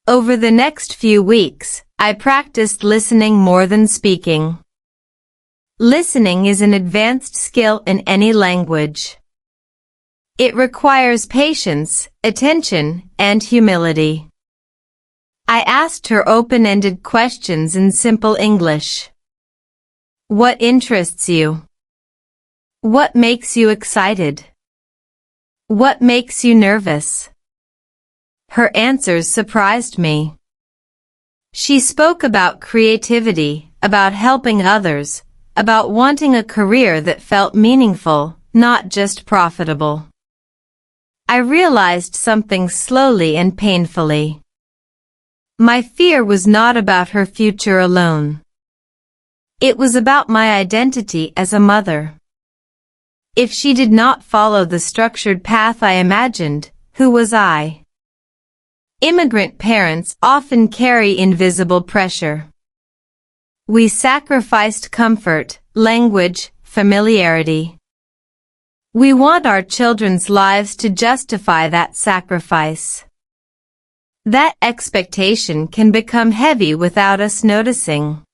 Over the next few weeks, I practiced listening more than speaking. Listening is an advanced skill in any language. It requires patience, attention, and humility. I asked her open-ended questions in simple English. What interests you? What makes you excited? What makes you nervous? Her answers surprised me. She spoke about creativity, about helping others, about wanting a career that felt meaningful, not just profitable. I realized something slowly and painfully. My fear was not about her future alone. It was about my identity as a mother. If she did not follow the structured path I imagined, who was I? Immigrant parents often carry invisible pressure. We sacrificed comfort, language, familiarity. We want our children's lives to justify that sacrifice. That expectation can become heavy without us noticing.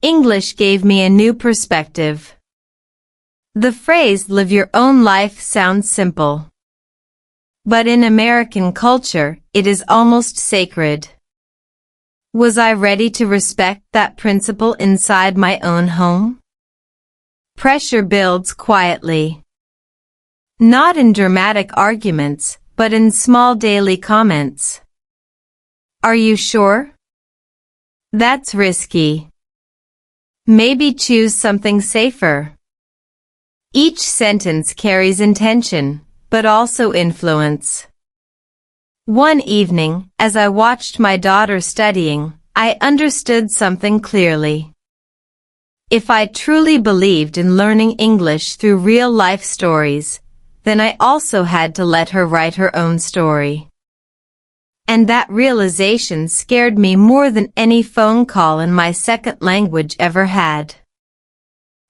English gave me a new perspective. The phrase "live your own life" sounds simple. But in American culture, it is almost sacred. Was I ready to respect that principle inside my own home? Pressure builds quietly. Not in dramatic arguments, but in small daily comments. Are you sure? That's risky. Maybe choose something safer. Each sentence carries intention, but also influence. One evening, as I watched my daughter studying, I understood something clearly. If I truly believed in learning English through real-life stories, then I also had to let her write her own story. And that realization scared me more than any phone call in my second language ever had.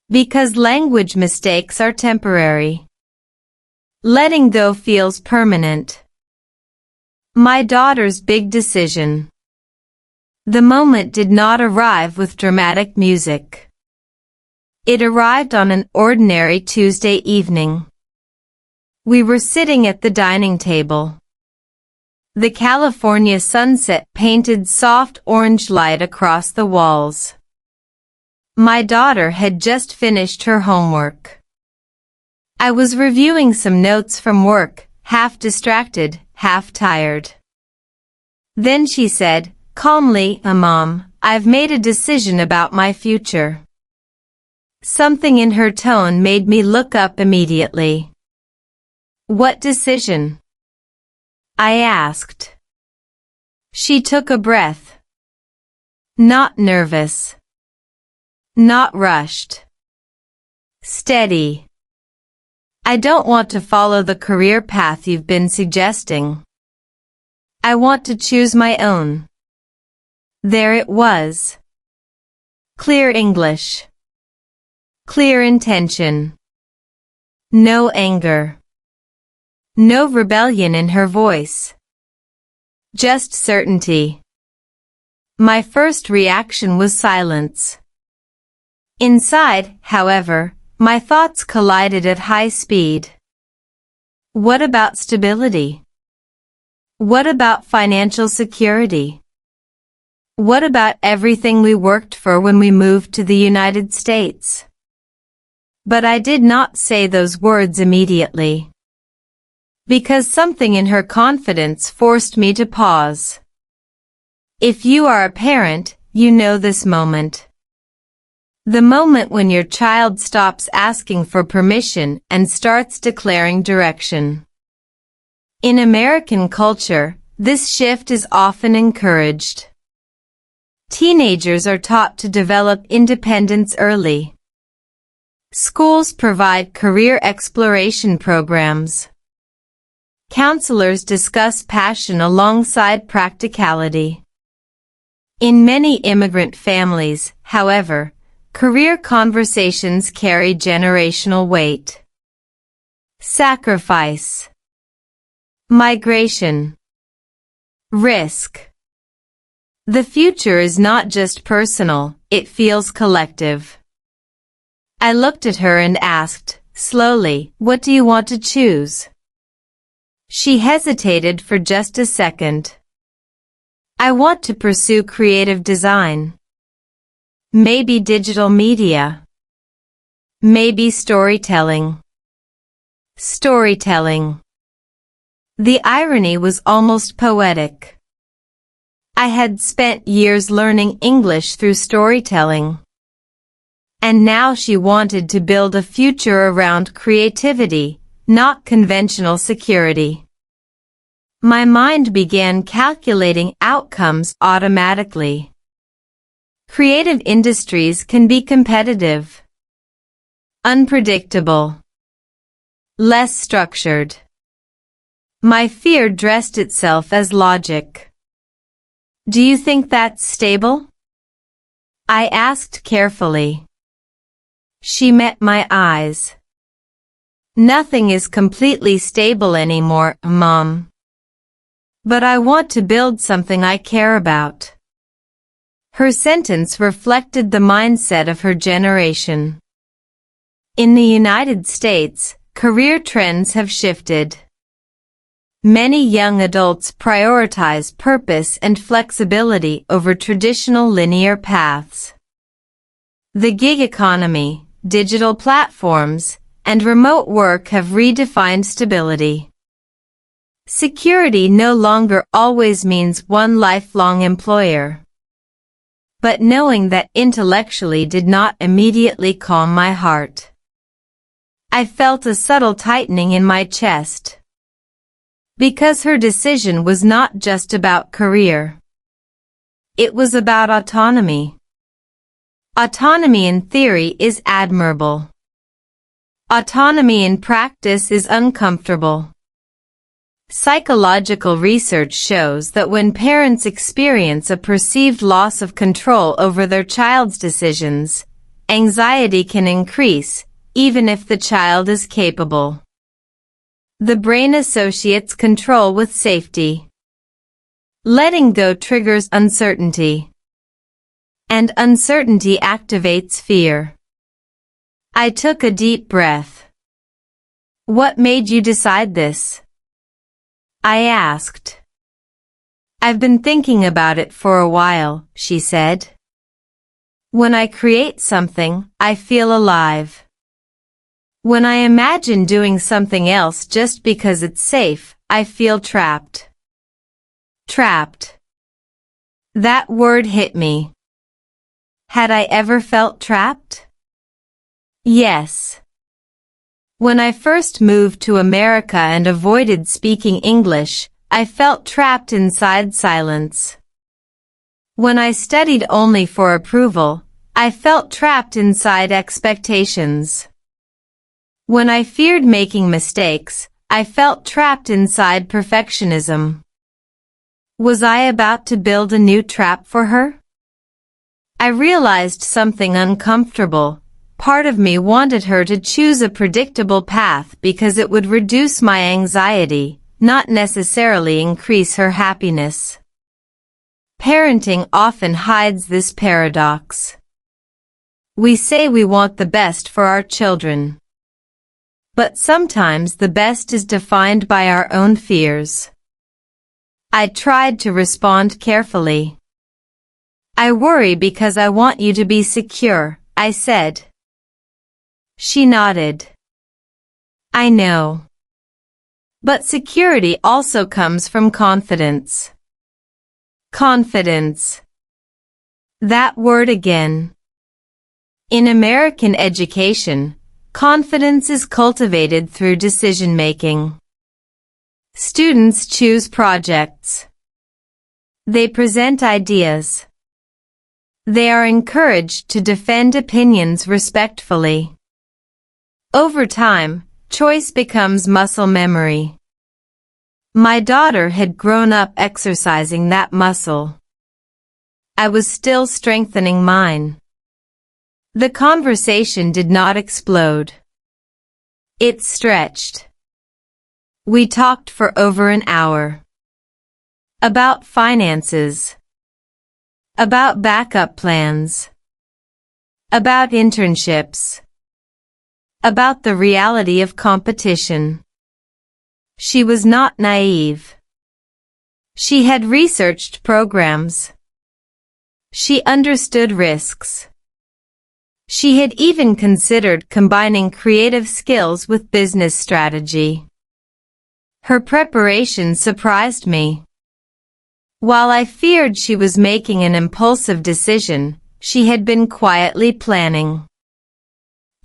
Because language mistakes are temporary. Letting go feels permanent. My daughter's big decision. The moment did not arrive with dramatic music. It arrived on an ordinary Tuesday evening. We were sitting at the dining table. The California sunset painted soft orange light across the walls. My daughter had just finished her homework. I was reviewing some notes from work, half distracted, half tired. Then she said, calmly, Mom, I've made a decision about my future. Something in her tone made me look up immediately. What decision? I asked. She took a breath. Not nervous. Not rushed. Steady. I don't want to follow the career path you've been suggesting. I want to choose my own. There it was. Clear English. Clear intention. No anger. No rebellion in her voice. Just certainty. My first reaction was silence. Inside, however, my thoughts collided at high speed. What about stability? What about financial security? What about everything we worked for when we moved to the United States? But I did not say those words immediately, because something in her confidence forced me to pause. If you are a parent, you know this moment. The moment when your child stops asking for permission and starts declaring direction. In American culture, this shift is often encouraged. Teenagers are taught to develop independence early. Schools provide career exploration programs. Counselors discuss passion alongside practicality. In many immigrant families, however, career conversations carry generational weight. Sacrifice. Migration. Risk. The future is not just personal, it feels collective. I looked at her and asked, slowly, what do you want to choose? She hesitated for just a second. I want to pursue creative design. Maybe digital media. Maybe storytelling. Storytelling. The irony was almost poetic. I had spent years learning English through storytelling. And now she wanted to build a future around creativity, not conventional security. My mind began calculating outcomes automatically. Creative industries can be competitive, unpredictable, less structured. My fear dressed itself as logic. Do you think that's stable? I asked carefully. She met my eyes. Nothing is completely stable anymore, Mom. But I want to build something I care about. Her sentence reflected the mindset of her generation. In the United States, career trends have shifted. Many young adults prioritize purpose and flexibility over traditional linear paths. The gig economy, digital platforms, and remote work have redefined stability. Security no longer always means one lifelong employer. But knowing that intellectually did not immediately calm my heart. I felt a subtle tightening in my chest. Because her decision was not just about career. It was about autonomy. Autonomy in theory is admirable. Autonomy in practice is uncomfortable. Psychological research shows that when parents experience a perceived loss of control over their child's decisions, anxiety can increase, even if the child is capable. The brain associates control with safety. Letting go triggers uncertainty. And uncertainty activates fear. I took a deep breath. What made you decide this? I asked. I've been thinking about it for a while, she said. When I create something, I feel alive. When I imagine doing something else just because it's safe, I feel trapped. Trapped. That word hit me. Had I ever felt trapped? Yes. When I first moved to America and avoided speaking English, I felt trapped inside silence. When I studied only for approval, I felt trapped inside expectations. When I feared making mistakes, I felt trapped inside perfectionism. Was I about to build a new trap for her? I realized something uncomfortable. Part of me wanted her to choose a predictable path because it would reduce my anxiety, not necessarily increase her happiness. Parenting often hides this paradox. We say we want the best for our children. But sometimes the best is defined by our own fears. I tried to respond carefully. I worry because I want you to be secure, I said. She nodded. I know. But security also comes from confidence. Confidence. That word again. In American education, confidence is cultivated through decision-making. Students choose projects. They present ideas. They are encouraged to defend opinions respectfully. Over time, choice becomes muscle memory. My daughter had grown up exercising that muscle. I was still strengthening mine. The conversation did not explode. It stretched. We talked for over an hour. About finances. About backup plans. About internships. About the reality of competition. She was not naive. She had researched programs. She understood risks. She had even considered combining creative skills with business strategy. Her preparation surprised me. While I feared she was making an impulsive decision, she had been quietly planning.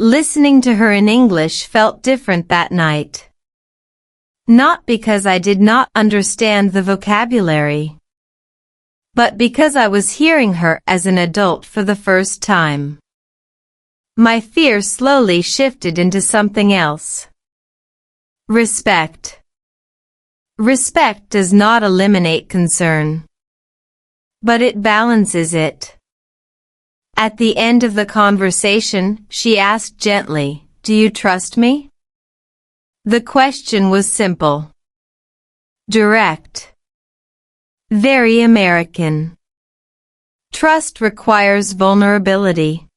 Listening to her in English felt different that night. Not because I did not understand the vocabulary, but because I was hearing her as an adult for the first time. My fear slowly shifted into something else. Respect. Respect does not eliminate concern, but it balances it. At the end of the conversation, she asked gently, "Do you trust me?" The question was simple. Direct. Very American. Trust requires vulnerability.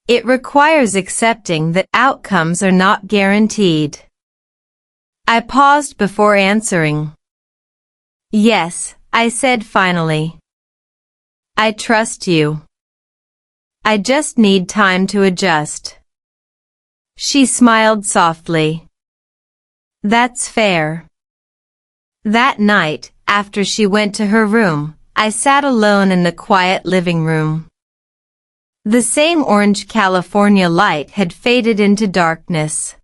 It requires accepting that outcomes are not guaranteed. I paused before answering. Yes, I said finally. I trust you. I just need time to adjust. She smiled softly. That's fair. That night, after she went to her room, I sat alone in the quiet living room. The same orange California light had faded into darkness.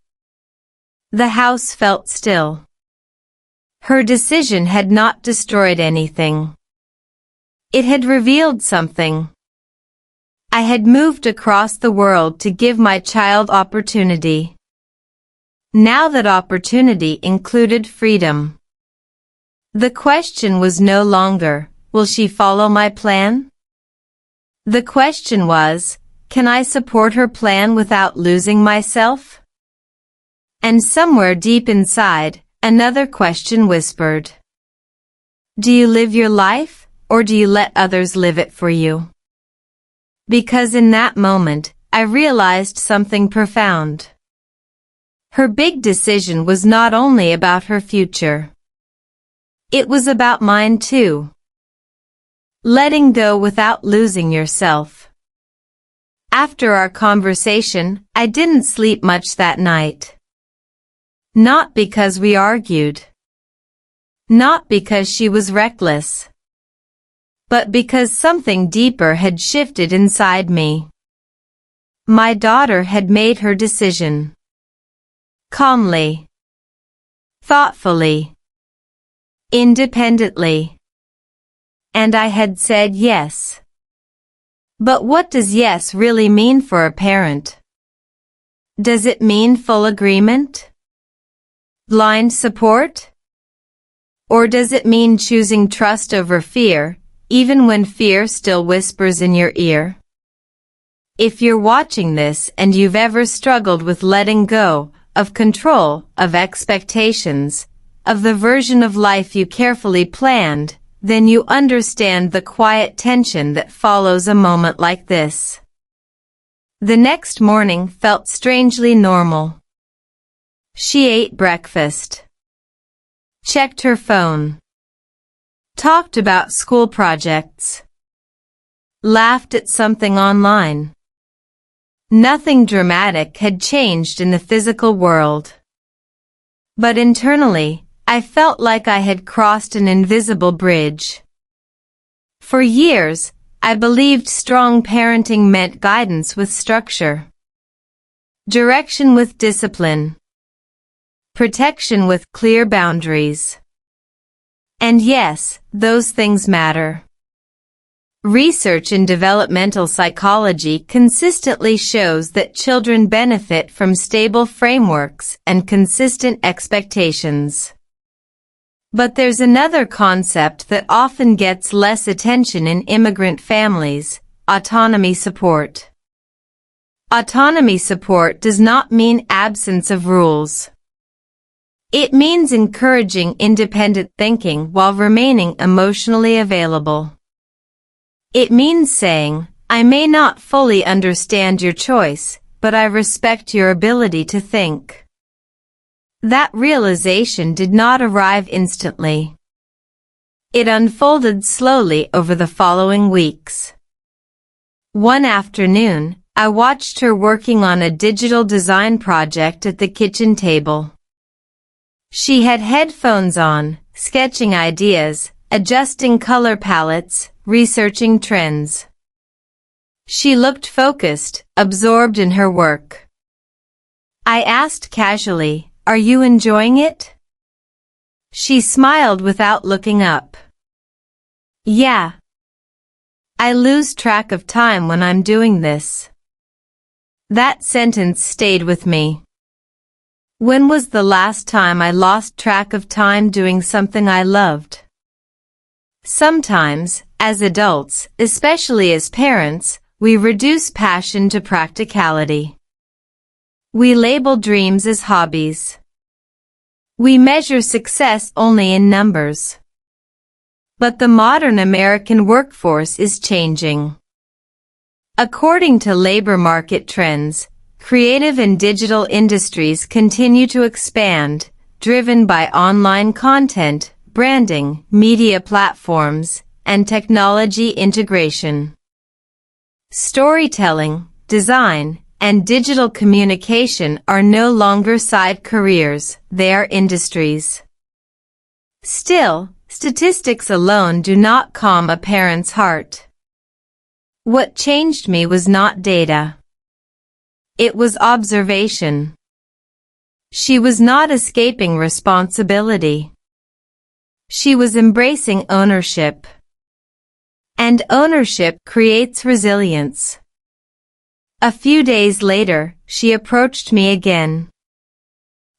The house felt still. Her decision had not destroyed anything. It had revealed something. I had moved across the world to give my child opportunity. Now that opportunity included freedom. The question was no longer, will she follow my plan? The question was, can I support her plan without losing myself? And somewhere deep inside, another question whispered. Do you live your life, or do you let others live it for you? Because in that moment, I realized something profound. Her big decision was not only about her future. It was about mine too. Letting go without losing yourself. After our conversation, I didn't sleep much that night. Not because we argued. Not because she was reckless. But because something deeper had shifted inside me. My daughter had made her decision. calmly, thoughtfully, independently. And I had said yes. But what does yes really mean for a parent? Does it mean full agreement? Blind support? Or does it mean choosing trust over fear, even when fear still whispers in your ear? If you're watching this and you've ever struggled with letting go, of control, of expectations, of the version of life you carefully planned, then you understand the quiet tension that follows a moment like this. The next morning felt strangely normal. She ate breakfast, checked her phone, talked about school projects, laughed at something online. Nothing dramatic had changed in the physical world. But internally, I felt like I had crossed an invisible bridge. For years, I believed strong parenting meant guidance with structure, direction with discipline, protection with clear boundaries. And yes, those things matter. Research in developmental psychology consistently shows that children benefit from stable frameworks and consistent expectations. But there's another concept that often gets less attention in immigrant families: autonomy support. Autonomy support does not mean absence of rules. It means encouraging independent thinking while remaining emotionally available. It means saying, I may not fully understand your choice, but I respect your ability to think. That realization did not arrive instantly. It unfolded slowly over the following weeks. One afternoon, I watched her working on a digital design project at the kitchen table. She had headphones on, sketching ideas, adjusting color palettes, researching trends. She looked focused, absorbed in her work. I asked casually, "Are you enjoying it?" She smiled without looking up. "Yeah. I lose track of time when I'm doing this." That sentence stayed with me. When was the last time I lost track of time doing something I loved? Sometimes, as adults, especially as parents, we reduce passion to practicality. We label dreams as hobbies. We measure success only in numbers. But the modern American workforce is changing. According to labor market trends, creative and digital industries continue to expand, driven by online content, branding, media platforms, and technology integration. Storytelling, design, and digital communication are no longer side careers, they are industries. Still, statistics alone do not calm a parent's heart. What changed me was not data. It was observation. She was not escaping responsibility. She was embracing ownership. And ownership creates resilience. A few days later, she approached me again.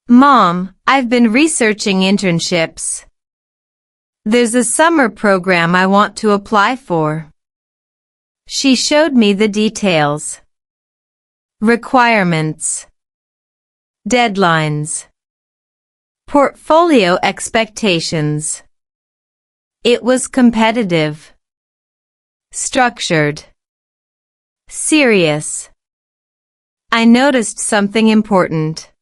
"Mom, I've been researching internships. There's a summer program I want to apply for." She showed me the details. Requirements, deadlines, portfolio expectations. It was competitive, structured, serious. I noticed something important.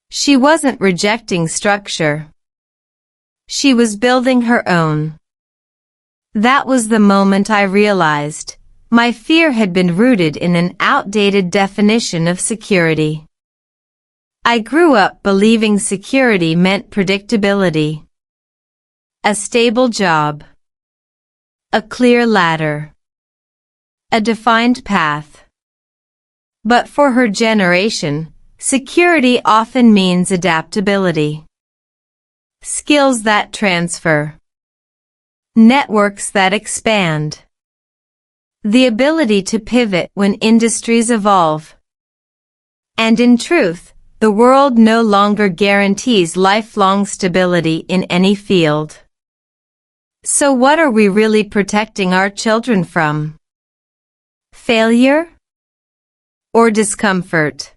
She wasn't rejecting structure. She was building her own. That was the moment I realized my fear had been rooted in an outdated definition of security. I grew up believing security meant predictability, a stable job, a clear ladder, a defined path. But for her generation, Security often means adaptability. Skills that transfer. Networks that expand. The ability to pivot when industries evolve. And in truth, the world no longer guarantees lifelong stability in any field. So what are we really protecting our children from? Failure? Or discomfort?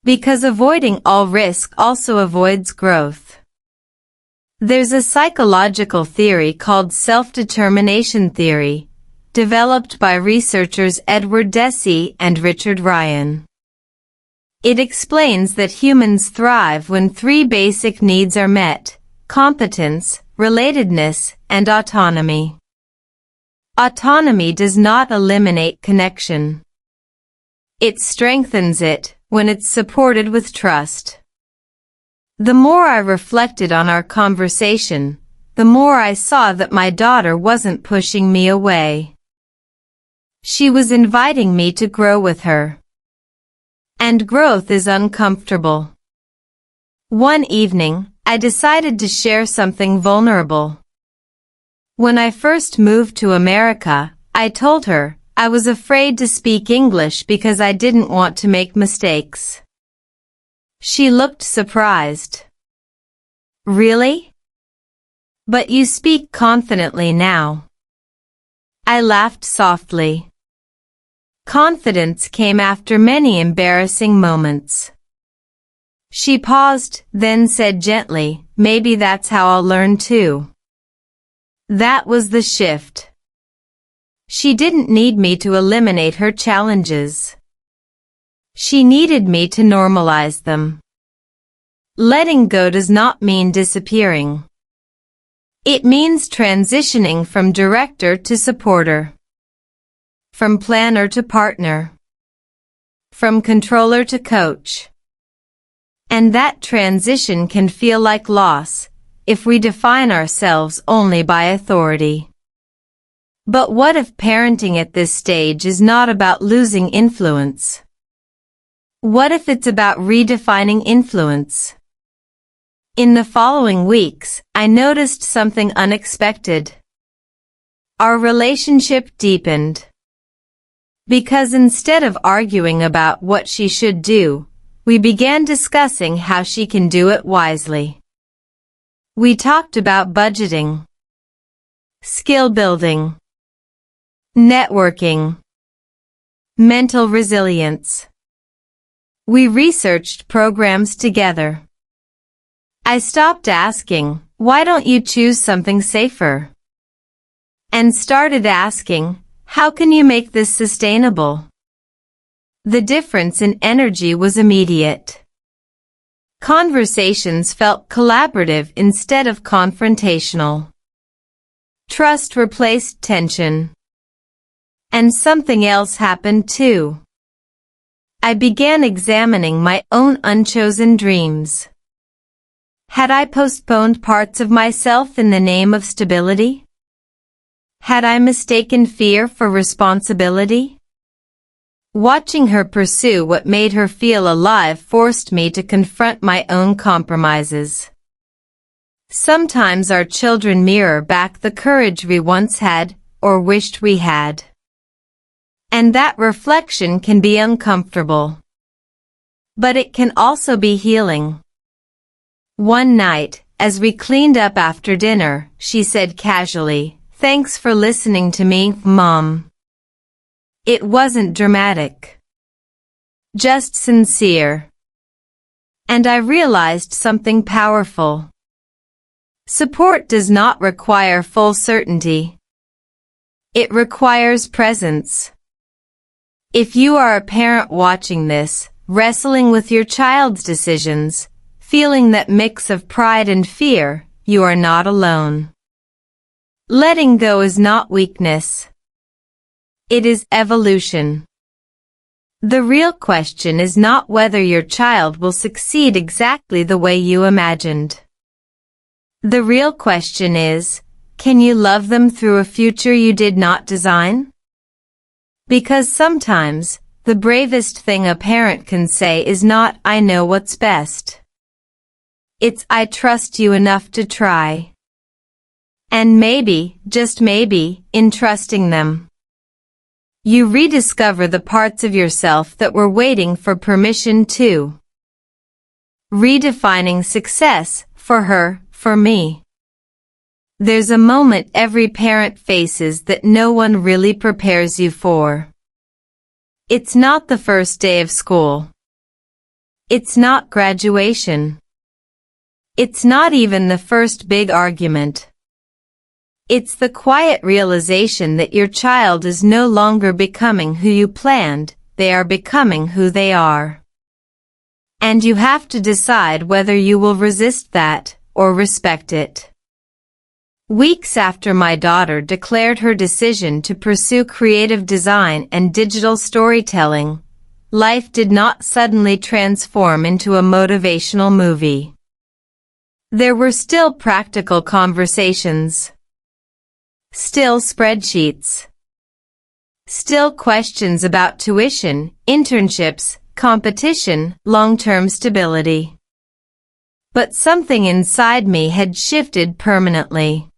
Because avoiding all risk also avoids growth. There's a psychological theory called self-determination theory, developed by researchers Edward Deci and Richard Ryan. It explains that humans thrive when three basic needs are met: competence, relatedness, and autonomy. Autonomy does not eliminate connection. It strengthens it when it's supported with trust. The more I reflected on our conversation, the more I saw that my daughter wasn't pushing me away. She was inviting me to grow with her. And growth is uncomfortable. One evening, I decided to share something vulnerable. When I first moved to America, I told her I was afraid to speak English because I didn't want to make mistakes. She looked surprised. Really? But you speak confidently now. I laughed softly. Confidence came after many embarrassing moments. She paused, then said gently, "Maybe that's how I'll learn too." That was the shift. She didn't need me to eliminate her challenges. She needed me to normalize them. Letting go does not mean disappearing. It means transitioning from director to supporter. From planner to partner. From controller to coach. And that transition can feel like loss if we define ourselves only by authority. But what if parenting at this stage is not about losing influence? What if it's about redefining influence? In the following weeks, I noticed something unexpected. Our relationship deepened. Because instead of arguing about what she should do, we began discussing how she can do it wisely. We talked about budgeting, skill building, networking, mental resilience. We researched programs together. I stopped asking, "Why don't you choose something safer?" and started asking, "How can you make this sustainable?" The difference in energy was immediate. Conversations felt collaborative instead of confrontational. Trust replaced tension. And something else happened too. I began examining my own unchosen dreams. Had I postponed parts of myself in the name of stability? Had I mistaken fear for responsibility? Watching her pursue what made her feel alive forced me to confront my own compromises. Sometimes our children mirror back the courage we once had, or wished we had. And that reflection can be uncomfortable. But it can also be healing. One night, as we cleaned up after dinner, she said casually, "Thanks for listening to me, Mom." It wasn't dramatic. Just sincere. And I realized something powerful. Support does not require full certainty. It requires presence. If you are a parent watching this, wrestling with your child's decisions, feeling that mix of pride and fear, you are not alone. Letting go is not weakness. It is evolution. The real question is not whether your child will succeed exactly the way you imagined. The real question is, can you love them through a future you did not design? Because sometimes, The bravest thing a parent can say is not, "I know what's best." It's, "I trust you enough to try." And maybe, just maybe, in trusting them, you rediscover the parts of yourself that were waiting for permission to. Redefining success, for her, for me. There's a moment every parent faces that no one really prepares you for. It's not the first day of school. It's not graduation. It's not even the first big argument. It's the quiet realization that your child is no longer becoming who you planned, they are becoming who they are. And you have to decide whether you will resist that, or respect it. Weeks after my daughter declared her decision to pursue creative design and digital storytelling, life did not suddenly transform into a motivational movie. There were still practical conversations. Still spreadsheets. Still questions about tuition, internships, competition, long-term stability. But something inside me had shifted permanently.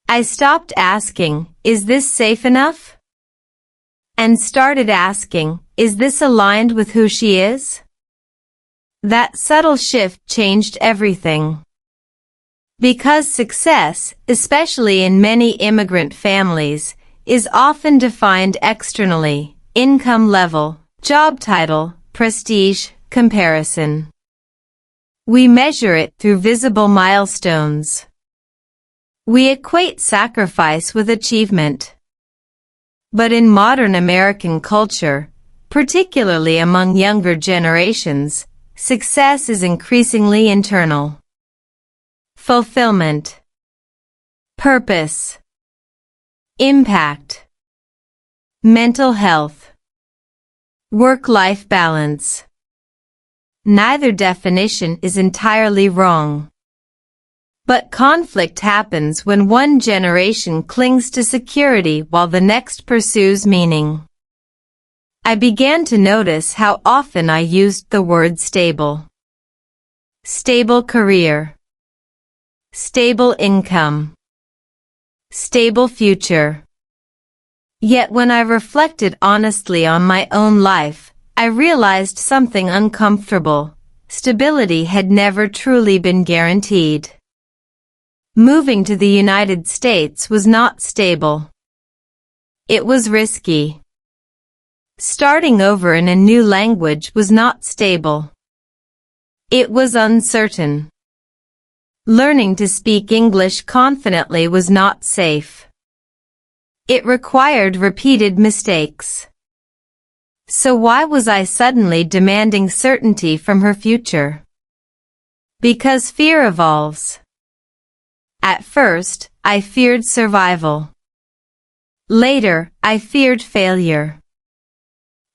I stopped asking, "Is this safe enough?" and started asking, "Is this aligned with who she is?" That subtle shift changed everything. Because success, especially in many immigrant families, is often defined externally: income level, job title, prestige, comparison. We measure it through visible milestones. We equate sacrifice with achievement. But in modern American culture, particularly among younger generations, success is increasingly internal. Fulfillment, purpose, impact, mental health, work-life balance. Neither definition is entirely wrong. But conflict happens when one generation clings to security while the next pursues meaning. I began to notice how often I used the word stable. Stable career. Stable income. Stable future. Yet when I reflected honestly on my own life, I realized something uncomfortable. Stability had never truly been guaranteed. Moving to the United States was not stable. It was risky. Starting over in a new language was not stable. It was uncertain. Learning to speak English confidently was not safe. It required repeated mistakes. So why was I suddenly demanding certainty from her future? Because fear evolves. At first, I feared survival. Later, I feared failure.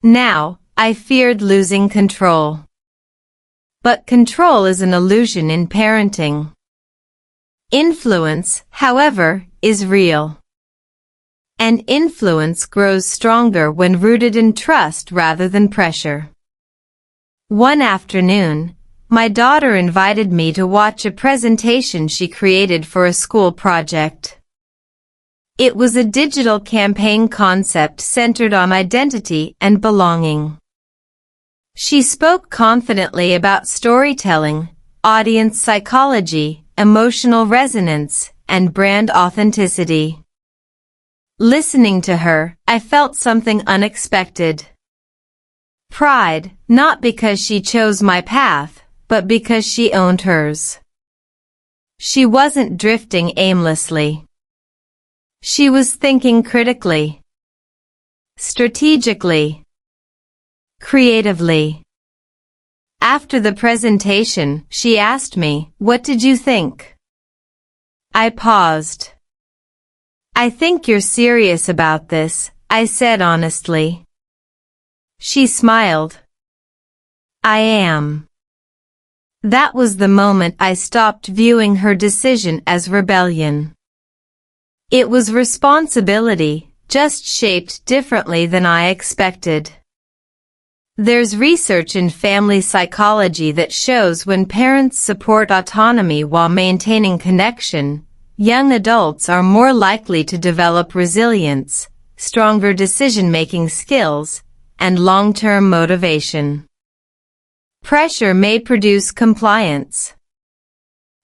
Now, I feared losing control. But control is an illusion in parenting. Influence, however, is real. And influence grows stronger when rooted in trust rather than pressure. One afternoon, my daughter invited me to watch a presentation she created for a school project. It was a digital campaign concept centered on identity and belonging. She spoke confidently about storytelling, audience psychology, emotional resonance, and brand authenticity. Listening to her, I felt something unexpected. Pride, not because she chose my path, but because she owned hers. She wasn't drifting aimlessly. She was thinking critically, strategically, creatively. After the presentation, she asked me, "What did you think?" I paused. "I think you're serious about this," I said honestly. She smiled. "I am." That was the moment I stopped viewing her decision as rebellion. It was responsibility, just shaped differently than I expected. There's research in family psychology that shows when parents support autonomy while maintaining connection, young adults are more likely to develop resilience, stronger decision-making skills, and long-term motivation. Pressure may produce compliance,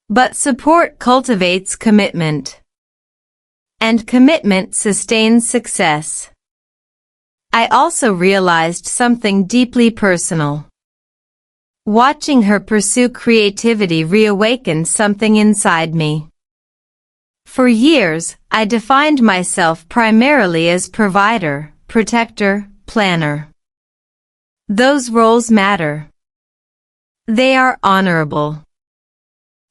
but support cultivates commitment, and commitment sustains success. I also realized something deeply personal. Watching her pursue creativity reawakened something inside me. For years, I defined myself primarily as provider, protector, planner. Those roles matter. They are honorable.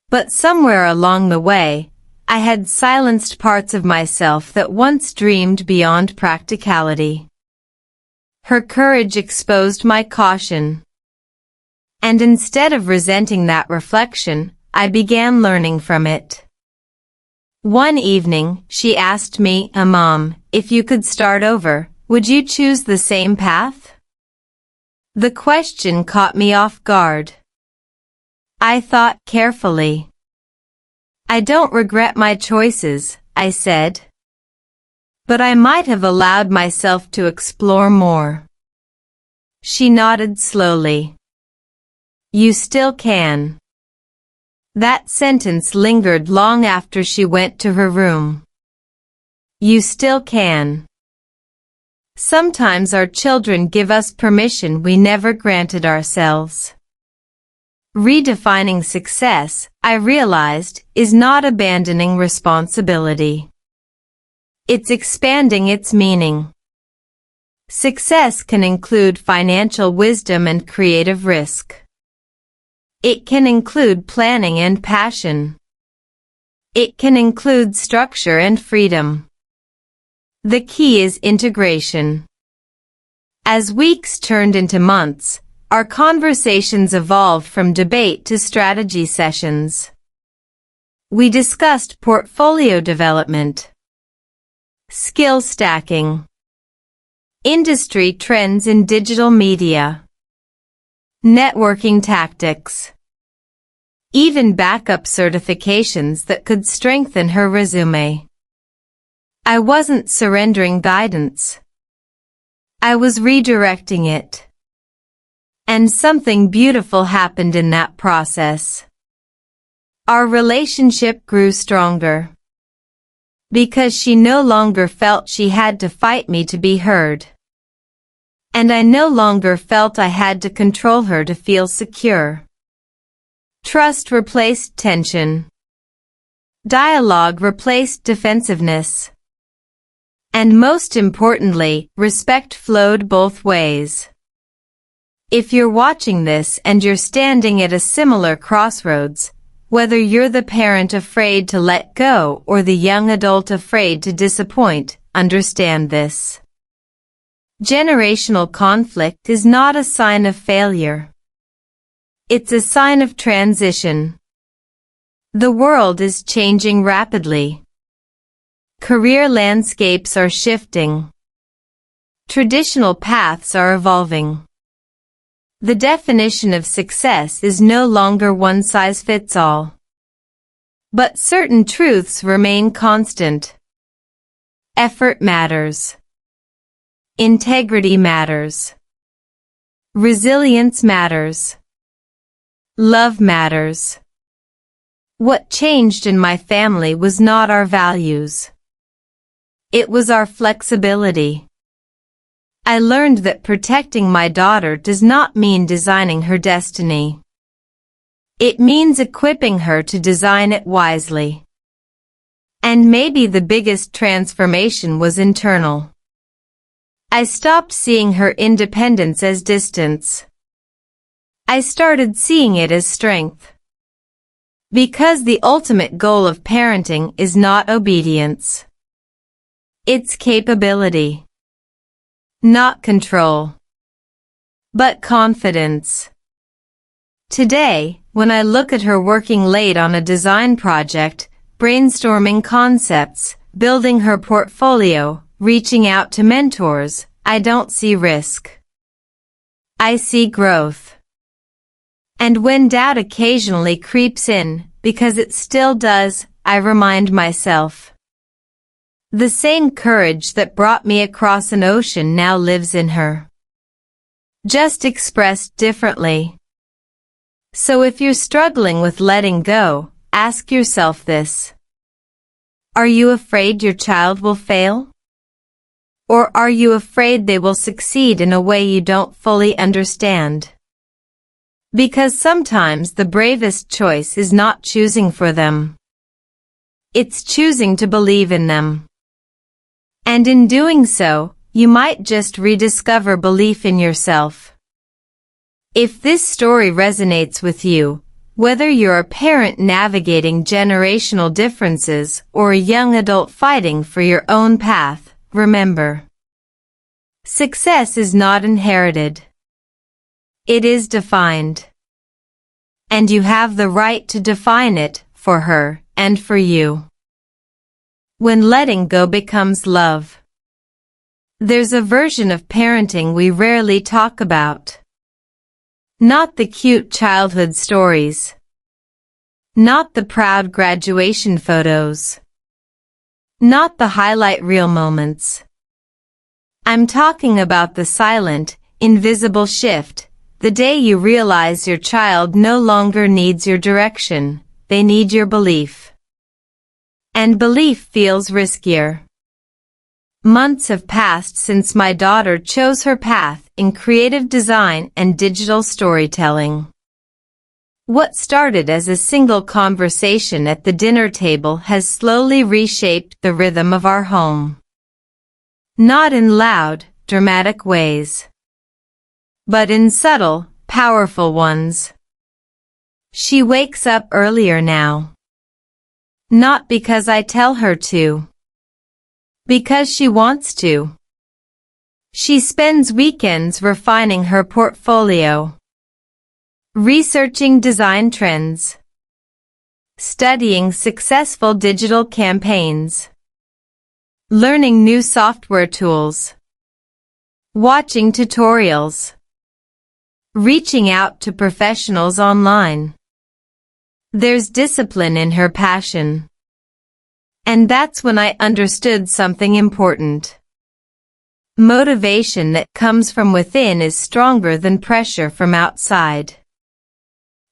But somewhere along the way, I had silenced parts of myself that once dreamed beyond practicality. Her courage exposed my caution. And instead of resenting that reflection, I began learning from it. One evening, she asked me, "Mom, if you could start over, would you choose the same path?" The question caught me off guard. I thought carefully. "I don't regret my choices," I said. "But I might have allowed myself to explore more." She nodded slowly. "You still can." That sentence lingered long after she went to her room. You still can. Sometimes our children give us permission we never granted ourselves. Redefining success, I realized, is not abandoning responsibility. It's expanding its meaning. Success can include financial wisdom and creative risk. It can include planning and passion. It can include structure and freedom. The key is integration. As weeks turned into months, our conversations evolved from debate to strategy sessions. We discussed portfolio development, skill stacking, industry trends in digital media, networking tactics, even backup certifications that could strengthen her resume. I wasn't surrendering guidance. I was redirecting it. And something beautiful happened in that process. Our relationship grew stronger. Because she no longer felt she had to fight me to be heard. And I no longer felt I had to control her to feel secure. Trust replaced tension. Dialogue replaced defensiveness. And most importantly, respect flowed both ways. If you're watching this and you're standing at a similar crossroads, whether you're the parent afraid to let go or the young adult afraid to disappoint, understand this. Generational conflict is not a sign of failure. It's a sign of transition. The world is changing rapidly. Career landscapes are shifting. Traditional paths are evolving. The definition of success is no longer one size fits all. But certain truths remain constant. Effort matters. Integrity matters. Resilience matters. Love matters. What changed in my family was not our values. It was our flexibility. I learned that protecting my daughter does not mean designing her destiny. It means equipping her to design it wisely. And maybe the biggest transformation was internal. I stopped seeing her independence as distance. I started seeing it as strength. Because the ultimate goal of parenting is not obedience. It's capability. Not control. But confidence. Today, when I look at her working late on a design project, brainstorming concepts, building her portfolio, reaching out to mentors, I don't see risk. I see growth. And when doubt occasionally creeps in, because it still does, I remind myself. The same courage that brought me across an ocean now lives in her. Just expressed differently. So if you're struggling with letting go, ask yourself this. Are you afraid your child will fail? Or are you afraid they will succeed in a way you don't fully understand? Because sometimes the bravest choice is not choosing for them. It's choosing to believe in them. And in doing so, you might just rediscover belief in yourself. If this story resonates with you, whether you're a parent navigating generational differences or a young adult fighting for your own path, remember. Success is not inherited. It is defined. And you have the right to define it for her and for you. When letting go becomes love. There's a version of parenting we rarely talk about. Not the cute childhood stories. Not the proud graduation photos. Not the highlight reel moments. I'm talking about the silent, invisible shift, the day you realize your child no longer needs your direction, they need your belief. And belief feels riskier. Months have passed since my daughter chose her path in creative design and digital storytelling. What started as a single conversation at the dinner table has slowly reshaped the rhythm of our home. Not in loud, dramatic ways, but in subtle, powerful ones. She wakes up earlier now. Not because I tell her to. Because she wants to. She spends weekends refining her portfolio. Researching design trends. Studying successful digital campaigns. Learning new software tools. Watching tutorials. Reaching out to professionals online. There's discipline in her passion. And that's when I understood something important. Motivation that comes from within is stronger than pressure from outside.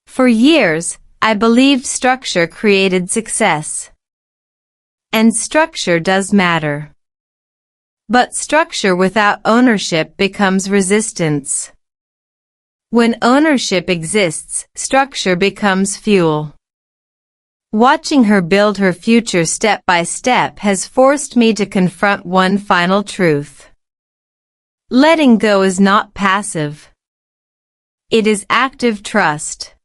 For years, I believed structure created success. And structure does matter. But structure without ownership becomes resistance. When ownership exists, structure becomes fuel. Watching her build her future step by step has forced me to confront one final truth. Letting go is not passive. It is active trust.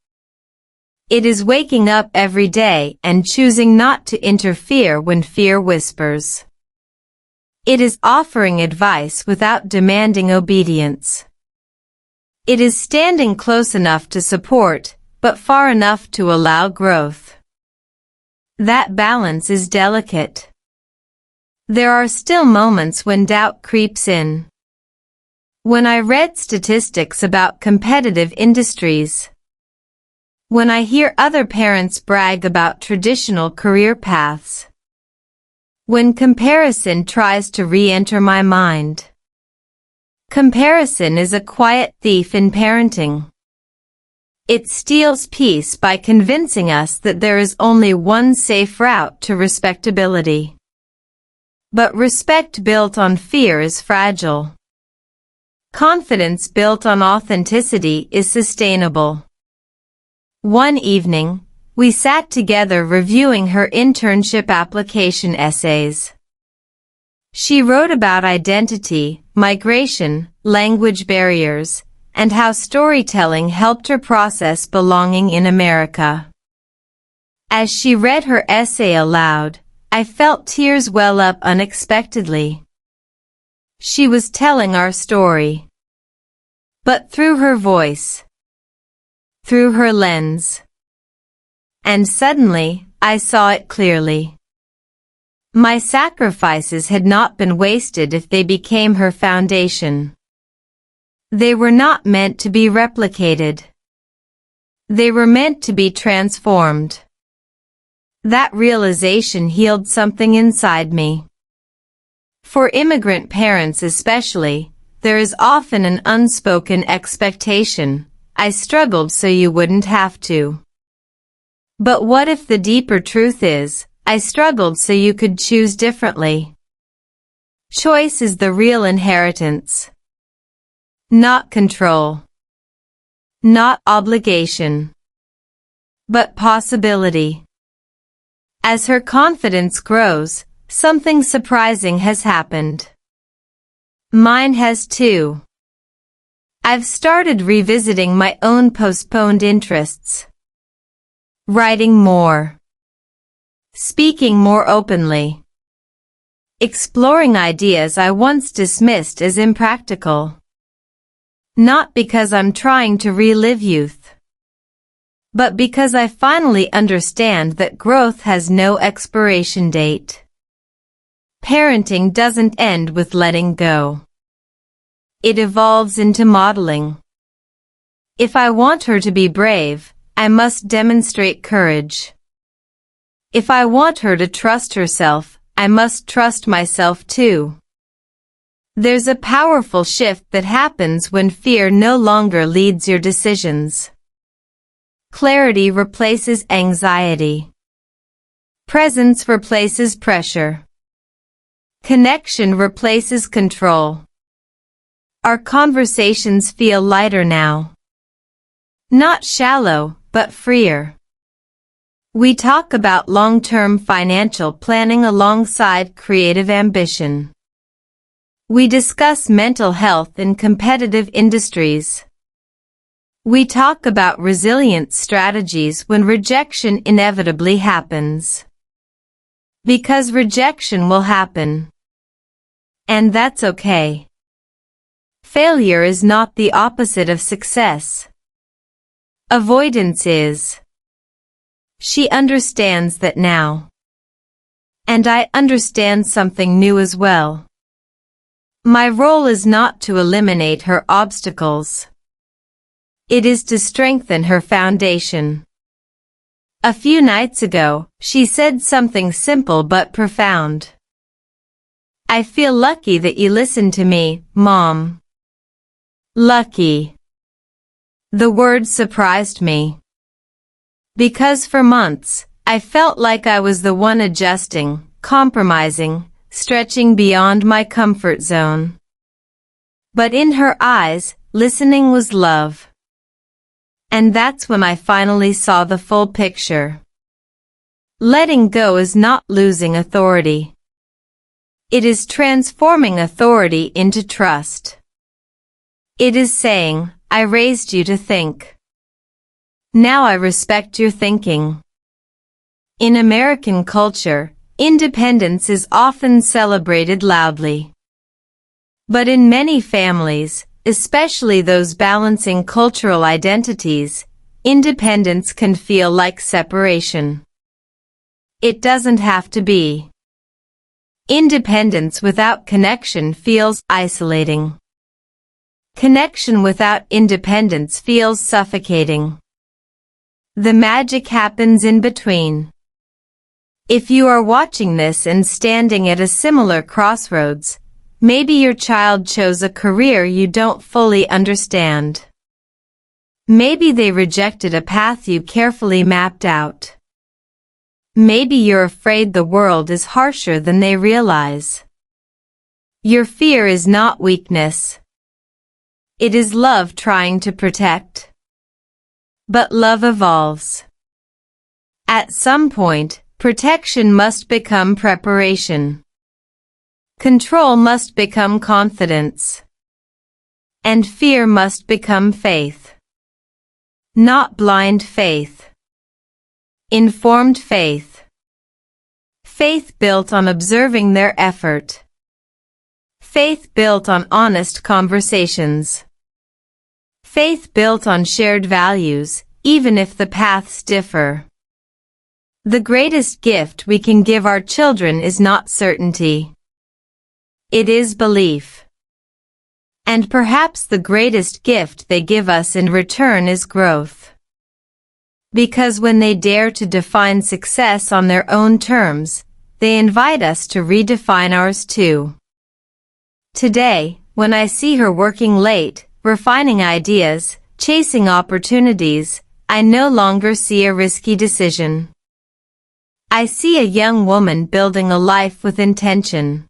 It is waking up every day and choosing not to interfere when fear whispers. It is offering advice without demanding obedience. It is standing close enough to support, but far enough to allow growth. That balance is delicate. There are still moments when doubt creeps in. When I read statistics about competitive industries. When I hear other parents brag about traditional career paths. When comparison tries to re-enter my mind. Comparison is a quiet thief in parenting. It steals peace by convincing us that there is only one safe route to respectability. But respect built on fear is fragile. Confidence built on authenticity is sustainable. One evening, we sat together reviewing her internship application essays. She wrote about identity, migration, language barriers, and how storytelling helped her process belonging in America. As she read her essay aloud, I felt tears well up unexpectedly. She was telling our story. But through her voice. Through her lens. And suddenly, I saw it clearly. My sacrifices had not been wasted if they became her foundation. They were not meant to be replicated. They were meant to be transformed. That realization healed something inside me. For immigrant parents especially, there is often an unspoken expectation. I struggled so you wouldn't have to. But what if the deeper truth is, I struggled so you could choose differently? Choice is the real inheritance. Not control. Not obligation. But possibility. As her confidence grows, something surprising has happened. Mine has too. I've started revisiting my own postponed interests. Writing more. Speaking more openly. Exploring ideas I once dismissed as impractical. Not because I'm trying to relive youth, but because I finally understand that growth has no expiration date. Parenting doesn't end with letting go. It evolves into modeling. If I want her to be brave, I must demonstrate courage. If I want her to trust herself, I must trust myself too. There's a powerful shift that happens when fear no longer leads your decisions. Clarity replaces anxiety. Presence replaces pressure. Connection replaces control. Our conversations feel lighter now. Not shallow, but freer. We talk about long-term financial planning alongside creative ambition. We discuss mental health in competitive industries. We talk about resilient strategies when rejection inevitably happens. Because rejection will happen. And that's okay. Failure is not the opposite of success. Avoidance is. She understands that now. And I understand something new as well. My role is not to eliminate her obstacles. It is to strengthen her foundation. A few nights ago, she said something simple but profound. I feel lucky that you listened to me, Mom. Lucky. The word surprised me. Because for months, I felt like I was the one adjusting, compromising, stretching beyond my comfort zone. But in her eyes, listening was love. And that's when I finally saw the full picture. Letting go is not losing authority. It is transforming authority into trust. It is saying, I raised you to think. Now I respect your thinking. In American culture, independence is often celebrated loudly. But in many families, especially those balancing cultural identities, independence can feel like separation. It doesn't have to be. Independence without connection feels isolating. Connection without independence feels suffocating. The magic happens in between. If you are watching this and standing at a similar crossroads, maybe your child chose a career you don't fully understand. Maybe they rejected a path you carefully mapped out. Maybe you're afraid the world is harsher than they realize. Your fear is not weakness. It is love trying to protect. But love evolves. At some point, protection must become preparation. Control must become confidence. And fear must become faith. Not blind faith. Informed faith. Faith built on observing their effort. Faith built on honest conversations. Faith built on shared values, even if the paths differ. The greatest gift we can give our children is not certainty. It is belief. And perhaps the greatest gift they give us in return is growth. Because when they dare to define success on their own terms, they invite us to redefine ours too. Today, when I see her working late, refining ideas, chasing opportunities, I no longer see a risky decision. I see a young woman building a life with intention.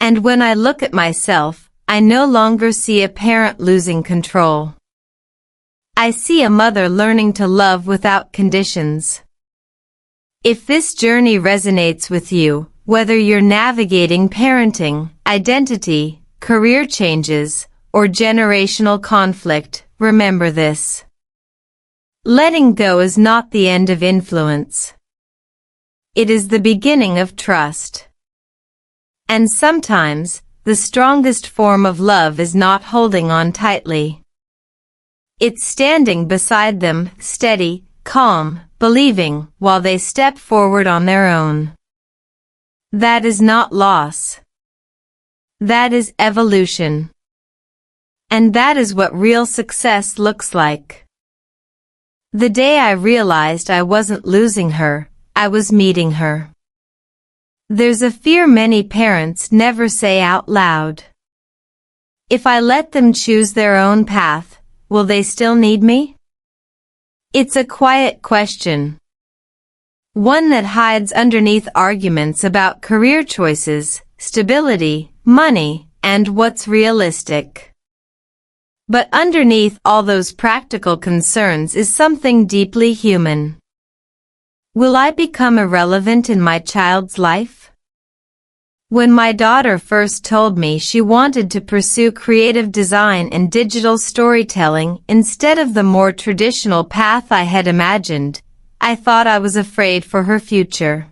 And when I look at myself, I no longer see a parent losing control. I see a mother learning to love without conditions. If this journey resonates with you, whether you're navigating parenting, identity, career changes, or generational conflict, remember this. Letting go is not the end of influence. It is the beginning of trust. And sometimes, the strongest form of love is not holding on tightly. It's standing beside them, steady, calm, believing, while they step forward on their own. That is not loss. That is evolution. And that is what real success looks like. The day I realized I wasn't losing her, I was meeting her. There's a fear many parents never say out loud. If I let them choose their own path, will they still need me? It's a quiet question. One that hides underneath arguments about career choices, stability, money, and what's realistic. But underneath all those practical concerns is something deeply human. Will I become irrelevant in my child's life? When my daughter first told me she wanted to pursue creative design and digital storytelling instead of the more traditional path I had imagined, I thought I was afraid for her future.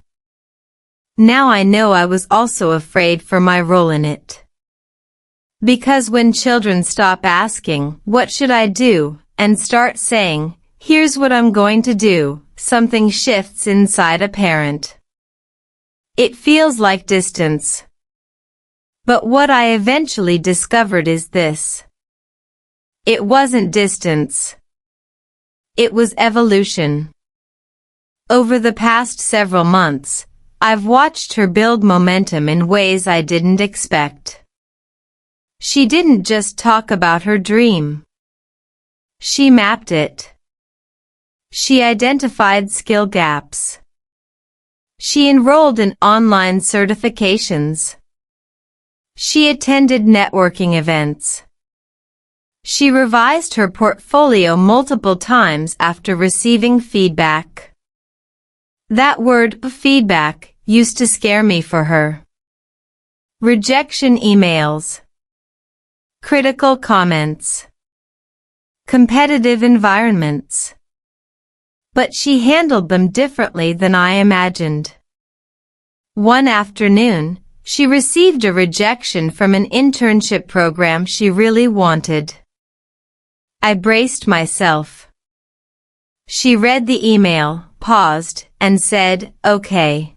Now I know I was also afraid for my role in it. Because when children stop asking, "What should I do?" and start saying, "Here's what I'm going to do," something shifts inside a parent. It feels like distance. But what I eventually discovered is this. It wasn't distance. It was evolution. Over the past several months, I've watched her build momentum in ways I didn't expect. She didn't just talk about her dream. She mapped it. She identified skill gaps. She enrolled in online certifications. She attended networking events. She revised her portfolio multiple times after receiving feedback. That word, feedback, used to scare me for her. Rejection emails. Critical comments. Competitive environments. But she handled them differently than I imagined. One afternoon, she received a rejection from an internship program she really wanted. I braced myself. She read the email, paused, and said, "Okay.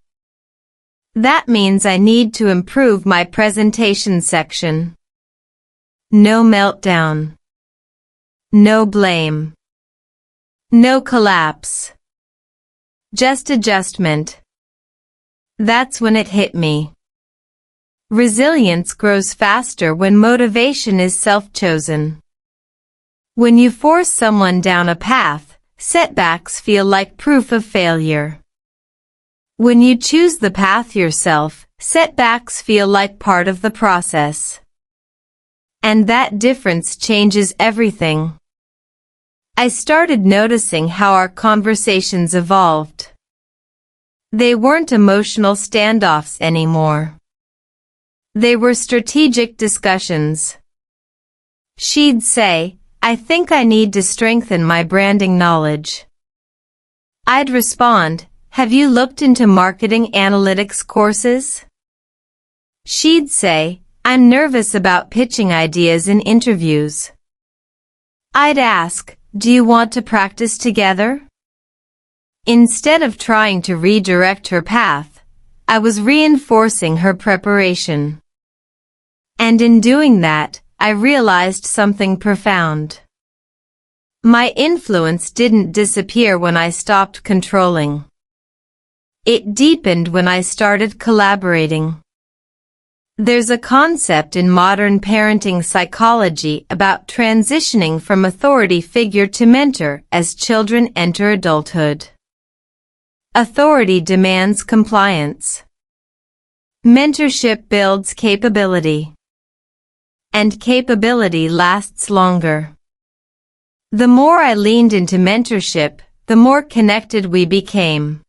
That means I need to improve my presentation section." No meltdown. No blame. No collapse. Just adjustment. That's when it hit me. Resilience grows faster when motivation is self-chosen. When you force someone down a path, setbacks feel like proof of failure. When you choose the path yourself, setbacks feel like part of the process. And that difference changes everything. I started noticing how our conversations evolved. They weren't emotional standoffs anymore. They were strategic discussions. She'd say, "I think I need to strengthen my branding knowledge." I'd respond, "Have you looked into marketing analytics courses?" She'd say, "I'm nervous about pitching ideas in interviews." I'd ask, "Do you want to practice together?" Instead of trying to redirect her path, I was reinforcing her preparation. And in doing that, I realized something profound. My influence didn't disappear when I stopped controlling. It deepened when I started collaborating. There's a concept in modern parenting psychology about transitioning from authority figure to mentor as children enter adulthood. Authority demands compliance. Mentorship builds capability. And capability lasts longer. The more I leaned into mentorship, the more connected we became.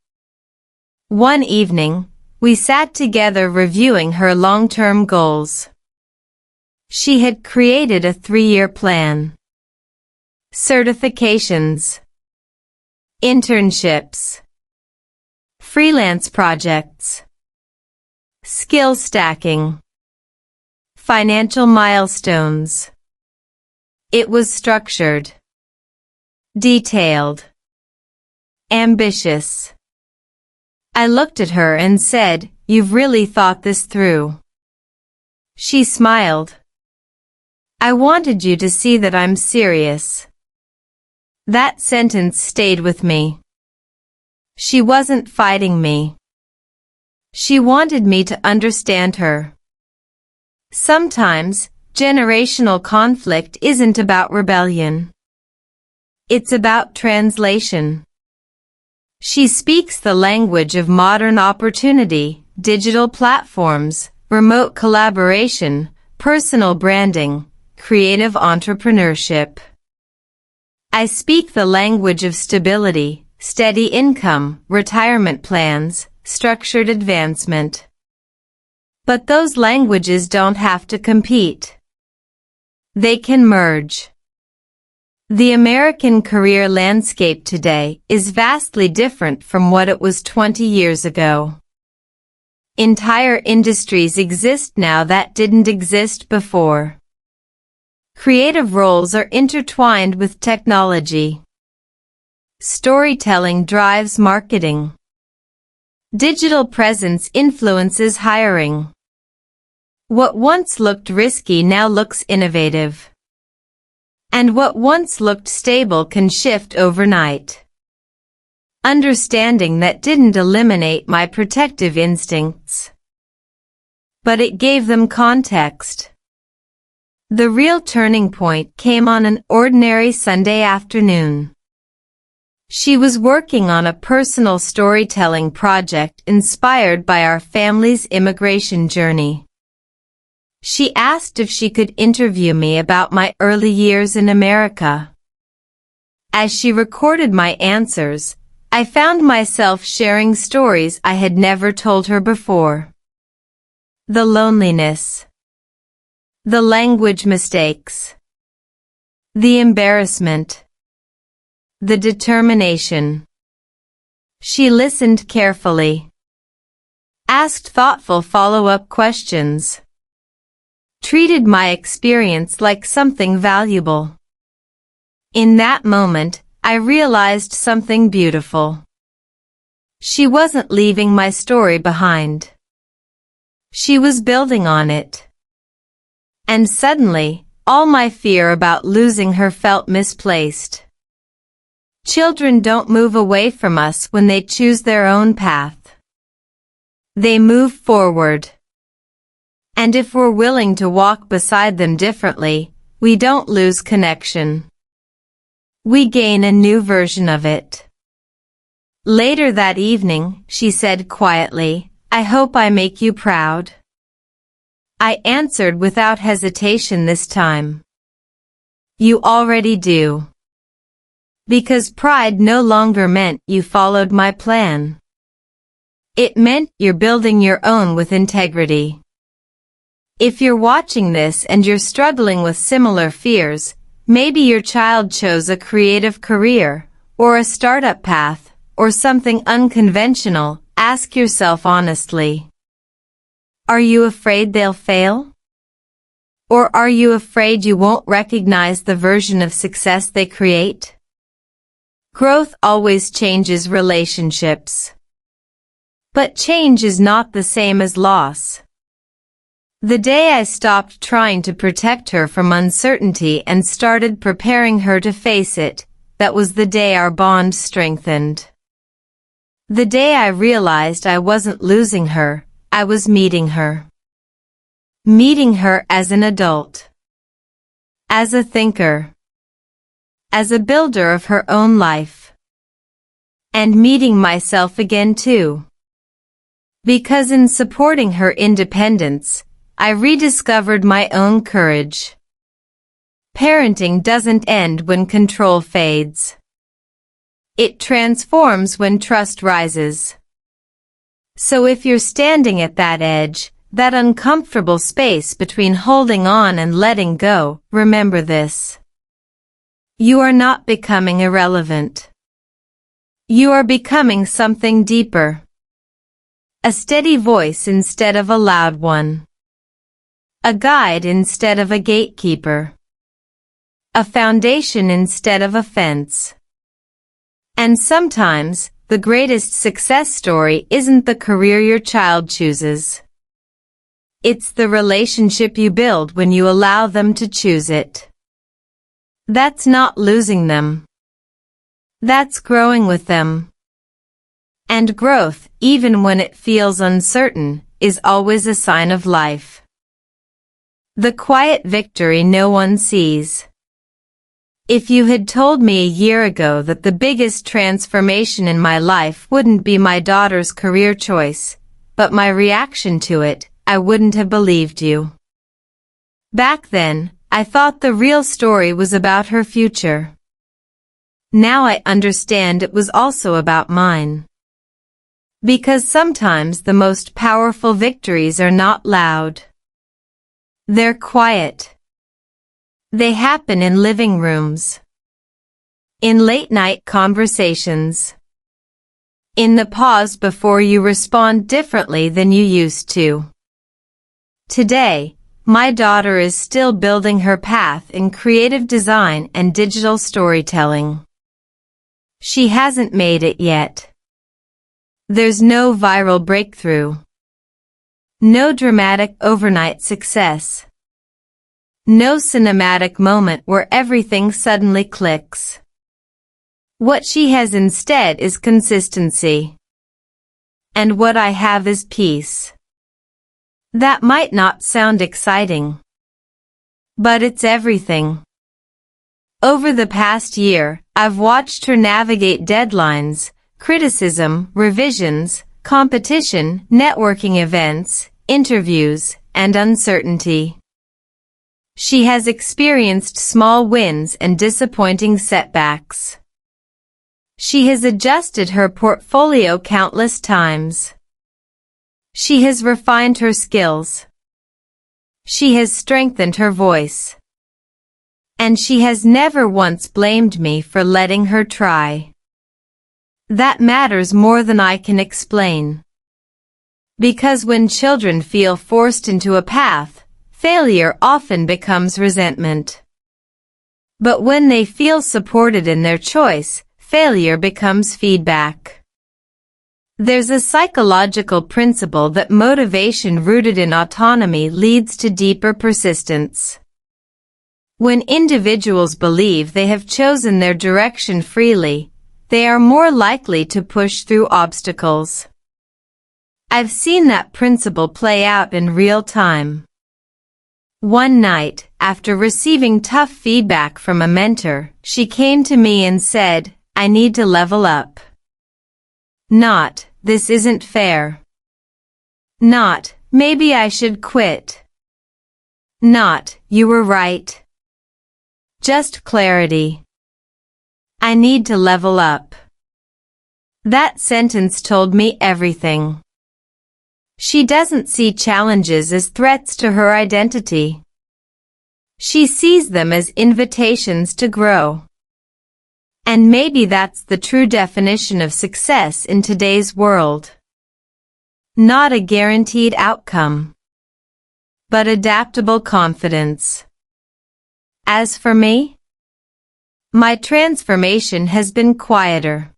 One evening, we sat together reviewing her long-term goals. She had created a 3-year plan. Certifications. Internships. Freelance projects. Skill stacking. Financial milestones. It was structured. Detailed. Ambitious. I looked at her and said, "You've really thought this through." She smiled. "I wanted you to see that I'm serious." That sentence stayed with me. She wasn't fighting me. She wanted me to understand her. Sometimes, generational conflict isn't about rebellion. It's about translation. She speaks the language of modern opportunity, digital platforms, remote collaboration, personal branding, creative entrepreneurship. I speak the language of stability, steady income, retirement plans, structured advancement. But those languages don't have to compete. They can merge. The American career landscape today is vastly different from what it was 20 years ago. Entire industries exist now that didn't exist before. Creative roles are intertwined with technology. Storytelling drives marketing. Digital presence influences hiring. What once looked risky now looks innovative. And what once looked stable can shift overnight. Understanding that didn't eliminate my protective instincts. But it gave them context. The real turning point came on an ordinary Sunday afternoon. She was working on a personal storytelling project inspired by our family's immigration journey. She asked if she could interview me about my early years in America. As she recorded my answers, I found myself sharing stories I had never told her before. The loneliness. The language mistakes. The embarrassment. The determination. She listened carefully. Asked thoughtful follow-up questions. Treated my experience like something valuable. In that moment, I realized something beautiful. She wasn't leaving my story behind. She was building on it. And suddenly, all my fear about losing her felt misplaced. Children don't move away from us when they choose their own path. They move forward. And if we're willing to walk beside them differently, we don't lose connection. We gain a new version of it. Later that evening, she said quietly, "I hope I make you proud." I answered without hesitation this time. "You already do." Because pride no longer meant you followed my plan. It meant you're building your own with integrity. If you're watching this and you're struggling with similar fears, maybe your child chose a creative career, or a startup path, or something unconventional, ask yourself honestly. Are you afraid they'll fail? Or are you afraid you won't recognize the version of success they create? Growth always changes relationships. But change is not the same as loss. The day I stopped trying to protect her from uncertainty and started preparing her to face it, that was the day our bond strengthened. The day I realized I wasn't losing her, I was meeting her. Meeting her as an adult. As a thinker. As a builder of her own life. And meeting myself again too. Because in supporting her independence, I rediscovered my own courage. Parenting doesn't end when control fades. It transforms when trust rises. So if you're standing at that edge, that uncomfortable space between holding on and letting go, remember this. You are not becoming irrelevant. You are becoming something deeper. A steady voice instead of a loud one. A guide instead of a gatekeeper. A foundation instead of a fence. And sometimes, the greatest success story isn't the career your child chooses. It's the relationship you build when you allow them to choose it. That's not losing them. That's growing with them. And growth, even when it feels uncertain, is always a sign of life. The quiet victory no one sees. If you had told me a year ago that the biggest transformation in my life wouldn't be my daughter's career choice, but my reaction to it, I wouldn't have believed you. Back then, I thought the real story was about her future. Now I understand it was also about mine. Because sometimes the most powerful victories are not loud. They're quiet. They happen in living rooms. In late-night conversations. In the pause before you respond differently than you used to. Today, my daughter is still building her path in creative design and digital storytelling. She hasn't made it yet. There's no viral breakthrough. No dramatic overnight success. No cinematic moment where everything suddenly clicks. What she has instead is consistency. And what I have is peace. That might not sound exciting. But it's everything. Over the past year, I've watched her navigate deadlines, criticism, revisions, competition, networking events, interviews, and uncertainty. She has experienced small wins and disappointing setbacks. She has adjusted her portfolio countless times. She has refined her skills. She has strengthened her voice. And she has never once blamed me for letting her try. That matters more than I can explain. Because when children feel forced into a path, failure often becomes resentment. But when they feel supported in their choice, failure becomes feedback. There's a psychological principle that motivation rooted in autonomy leads to deeper persistence. When individuals believe they have chosen their direction freely, they are more likely to push through obstacles. I've seen that principle play out in real time. One night, after receiving tough feedback from a mentor, she came to me and said, "I need to level up." Not, "This isn't fair." Not, "Maybe I should quit." Not, "You were right." Just clarity. I need to level up. That sentence told me everything. She doesn't see challenges as threats to her identity. She sees them as invitations to grow. And maybe that's the true definition of success in today's world. Not a guaranteed outcome, but adaptable confidence. As for me, my transformation has been quieter.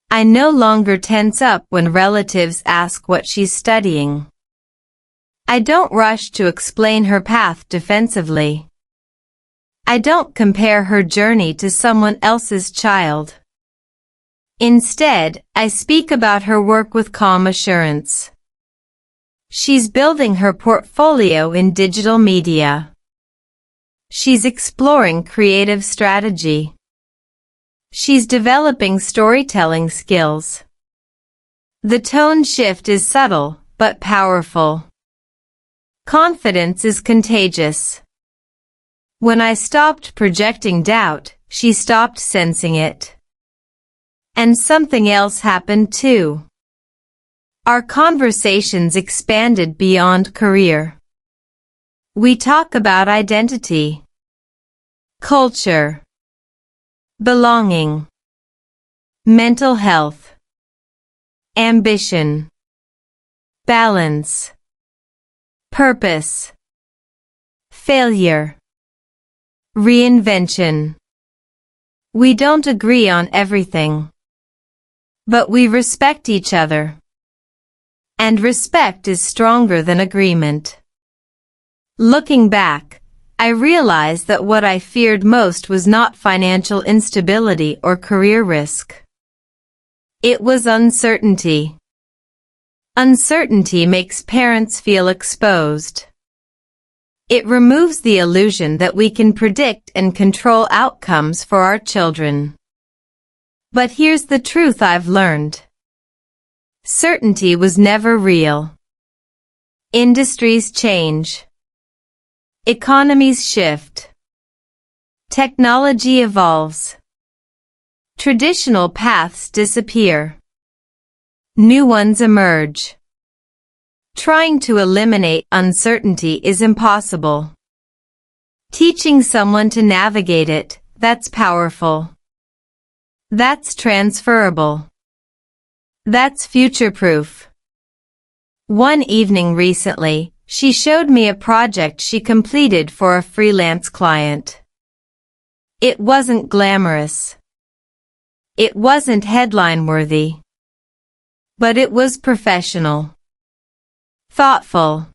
I no longer tense up when relatives ask what she's studying. I don't rush to explain her path defensively. I don't compare her journey to someone else's child. Instead, I speak about her work with calm assurance. She's building her portfolio in digital media. She's exploring creative strategy. She's developing storytelling skills. The tone shift is subtle, but powerful. Confidence is contagious. When I stopped projecting doubt, she stopped sensing it. And something else happened too. Our conversations expanded beyond career. We talk about identity, culture, belonging, mental health, ambition, balance, purpose, failure, reinvention. We don't agree on everything, but we respect each other. And respect is stronger than agreement. Looking back, I realized that what I feared most was not financial instability or career risk. It was uncertainty. Uncertainty makes parents feel exposed. It removes the illusion that we can predict and control outcomes for our children. But here's the truth I've learned. Certainty was never real. Industries change. Economies shift. Technology evolves. Traditional paths disappear. New ones emerge. Trying to eliminate uncertainty is impossible. Teaching someone to navigate it, that's powerful. That's transferable. That's future-proof. One evening recently, she showed me a project she completed for a freelance client. It wasn't glamorous. It wasn't headline-worthy. But it was professional. Thoughtful.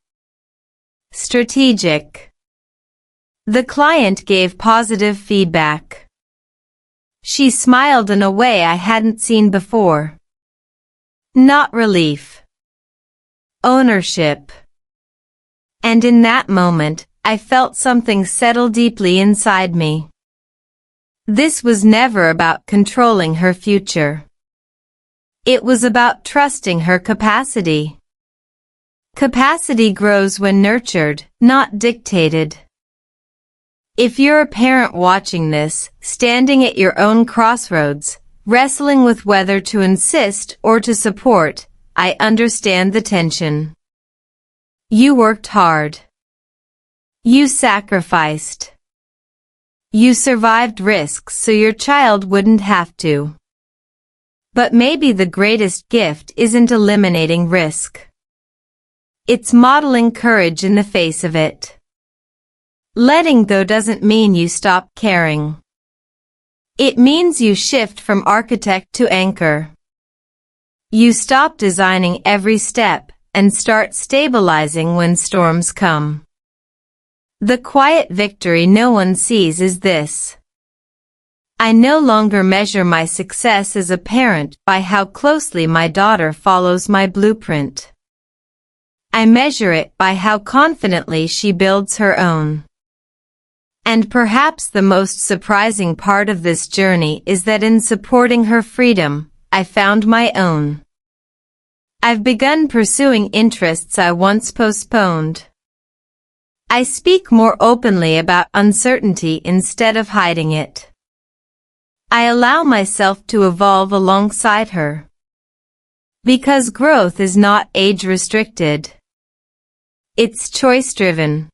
Strategic. The client gave positive feedback. She smiled in a way I hadn't seen before. Not relief. Ownership. And in that moment, I felt something settle deeply inside me. This was never about controlling her future. It was about trusting her capacity. Capacity grows when nurtured, not dictated. If you're a parent watching this, standing at your own crossroads, wrestling with whether to insist or to support, I understand the tension. You worked hard. You sacrificed. You survived risks so your child wouldn't have to. But maybe the greatest gift isn't eliminating risk. It's modeling courage in the face of it. Letting go doesn't mean you stop caring. It means you shift from architect to anchor. You stop designing every step and start stabilizing when storms come. The quiet victory no one sees is this. I no longer measure my success as a parent by how closely my daughter follows my blueprint. I measure it by how confidently she builds her own. And perhaps the most surprising part of this journey is that in supporting her freedom, I found my own. I've begun pursuing interests I once postponed. I speak more openly about uncertainty instead of hiding it. I allow myself to evolve alongside her. Because growth is not age-restricted. It's choice-driven.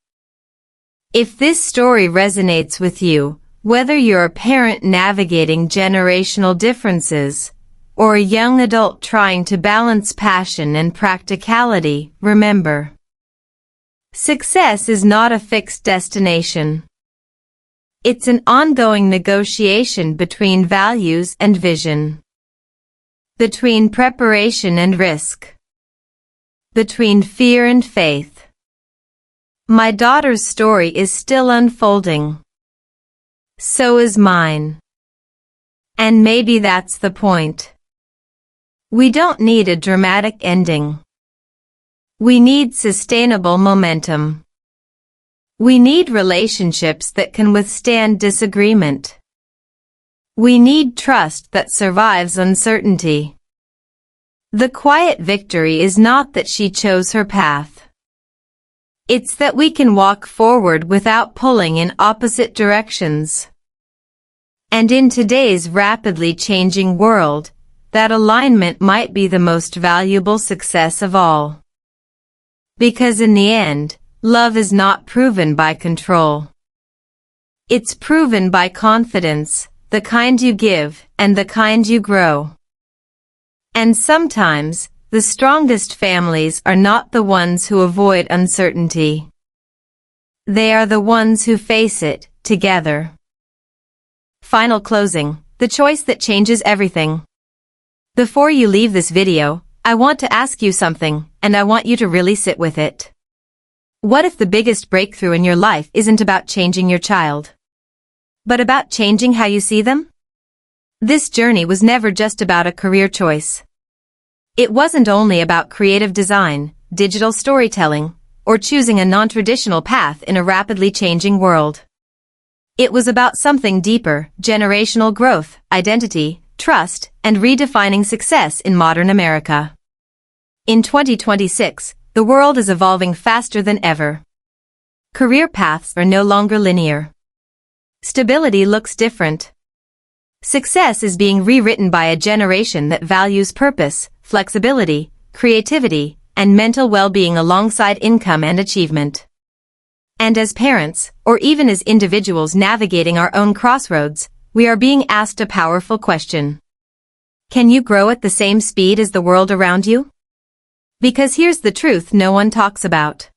If this story resonates with you, whether you're a parent navigating generational differences, or a young adult trying to balance passion and practicality, remember. Success is not a fixed destination. It's an ongoing negotiation between values and vision. Between preparation and risk. Between fear and faith. My daughter's story is still unfolding. So is mine. And maybe that's the point. We don't need a dramatic ending. We need sustainable momentum. We need relationships that can withstand disagreement. We need trust that survives uncertainty. The quiet victory is not that she chose her path. It's that we can walk forward without pulling in opposite directions. And in today's rapidly changing world, that alignment might be the most valuable success of all. Because in the end, love is not proven by control. It's proven by confidence, the kind you give and the kind you grow. And sometimes, the strongest families are not the ones who avoid uncertainty. They are the ones who face it, together. Final closing, the choice that changes everything. Before you leave this video, I want to ask you something, and I want you to really sit with it. What if the biggest breakthrough in your life isn't about changing your child, but about changing how you see them? This journey was never just about a career choice. It wasn't only about creative design, digital storytelling, or choosing a non-traditional path in a rapidly changing world. It was about something deeper, generational growth, identity, trust, and redefining success in modern America. In 2026, the world is evolving faster than ever. Career paths are no longer linear. Stability looks different. Success is being rewritten by a generation that values purpose, flexibility, creativity, and mental well-being alongside income and achievement. And as parents, or even as individuals navigating our own crossroads, we are being asked a powerful question. Can you grow at the same speed as the world around you? Because here's the truth no one talks about.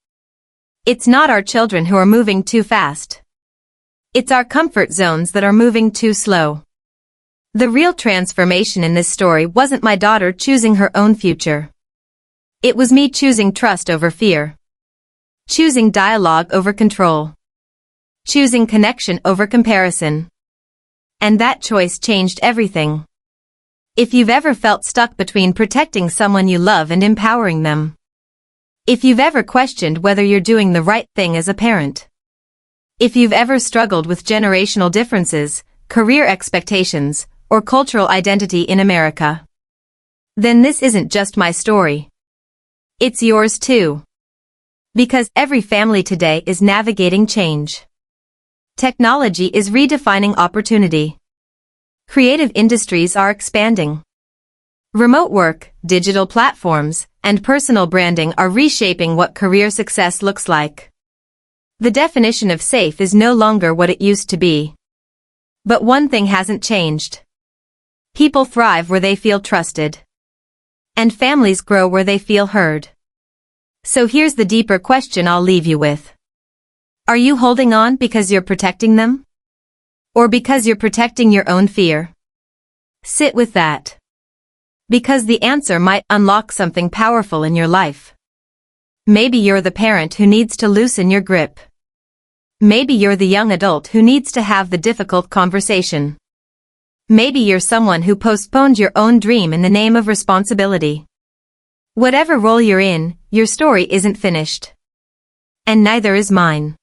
It's not our children who are moving too fast. It's our comfort zones that are moving too slow. The real transformation in this story wasn't my daughter choosing her own future. It was me choosing trust over fear. Choosing dialogue over control. Choosing connection over comparison. And that choice changed everything. If you've ever felt stuck between protecting someone you love and empowering them. If you've ever questioned whether you're doing the right thing as a parent. If you've ever struggled with generational differences, career expectations, or cultural identity in America, then this isn't just my story. It's yours too. Because every family today is navigating change. Technology is redefining opportunity. Creative industries are expanding. Remote work, digital platforms, and personal branding are reshaping what career success looks like. The definition of safe is no longer what it used to be. But one thing hasn't changed. People thrive where they feel trusted. And families grow where they feel heard. So here's the deeper question I'll leave you with. Are you holding on because you're protecting them? Or because you're protecting your own fear? Sit with that. Because the answer might unlock something powerful in your life. Maybe you're the parent who needs to loosen your grip. Maybe you're the young adult who needs to have the difficult conversation. Maybe you're someone who postponed your own dream in the name of responsibility. Whatever role you're in, your story isn't finished. And neither is mine.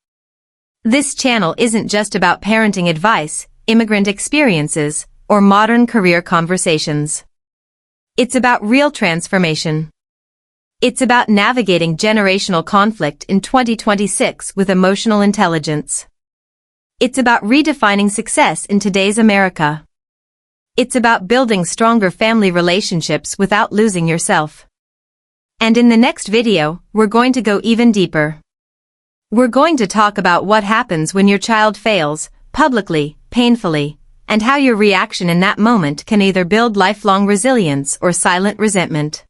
This channel isn't just about parenting advice, immigrant experiences, or modern career conversations. It's about real transformation. It's about navigating generational conflict in 2026 with emotional intelligence. It's about redefining success in today's America. It's about building stronger family relationships without losing yourself. And in the next video, we're going to go even deeper. We're going to talk about what happens when your child fails, publicly, painfully, and how your reaction in that moment can either build lifelong resilience or silent resentment.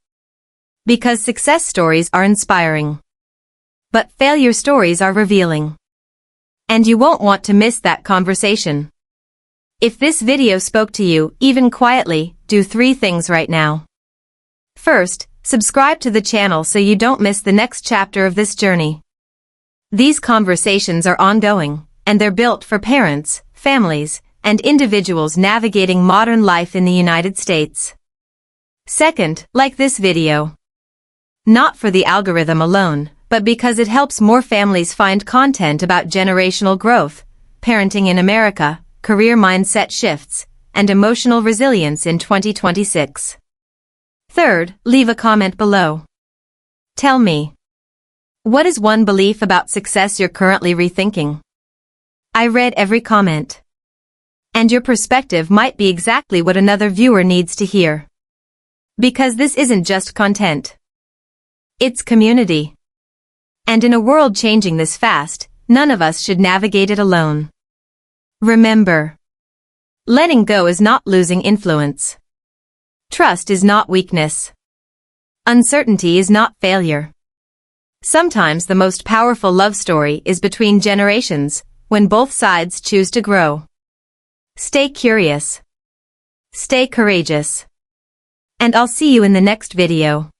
Because success stories are inspiring. But failure stories are revealing. And you won't want to miss that conversation. If this video spoke to you, even quietly, do 3 things right now. First, subscribe to the channel so you don't miss the next chapter of this journey. These conversations are ongoing, and they're built for parents, families, and individuals navigating modern life in the United States. Second, like this video. Not for the algorithm alone, but because it helps more families find content about generational growth, parenting in America, career mindset shifts, and emotional resilience in 2026. Third, leave a comment below. Tell me, what is one belief about success you're currently rethinking? I read every comment. And your perspective might be exactly what another viewer needs to hear. Because this isn't just content. It's community. And in a world changing this fast, none of us should navigate it alone. Remember, letting go is not losing influence. Trust is not weakness. Uncertainty is not failure. Sometimes the most powerful love story is between generations, when both sides choose to grow. Stay curious. Stay courageous. And I'll see you in the next video.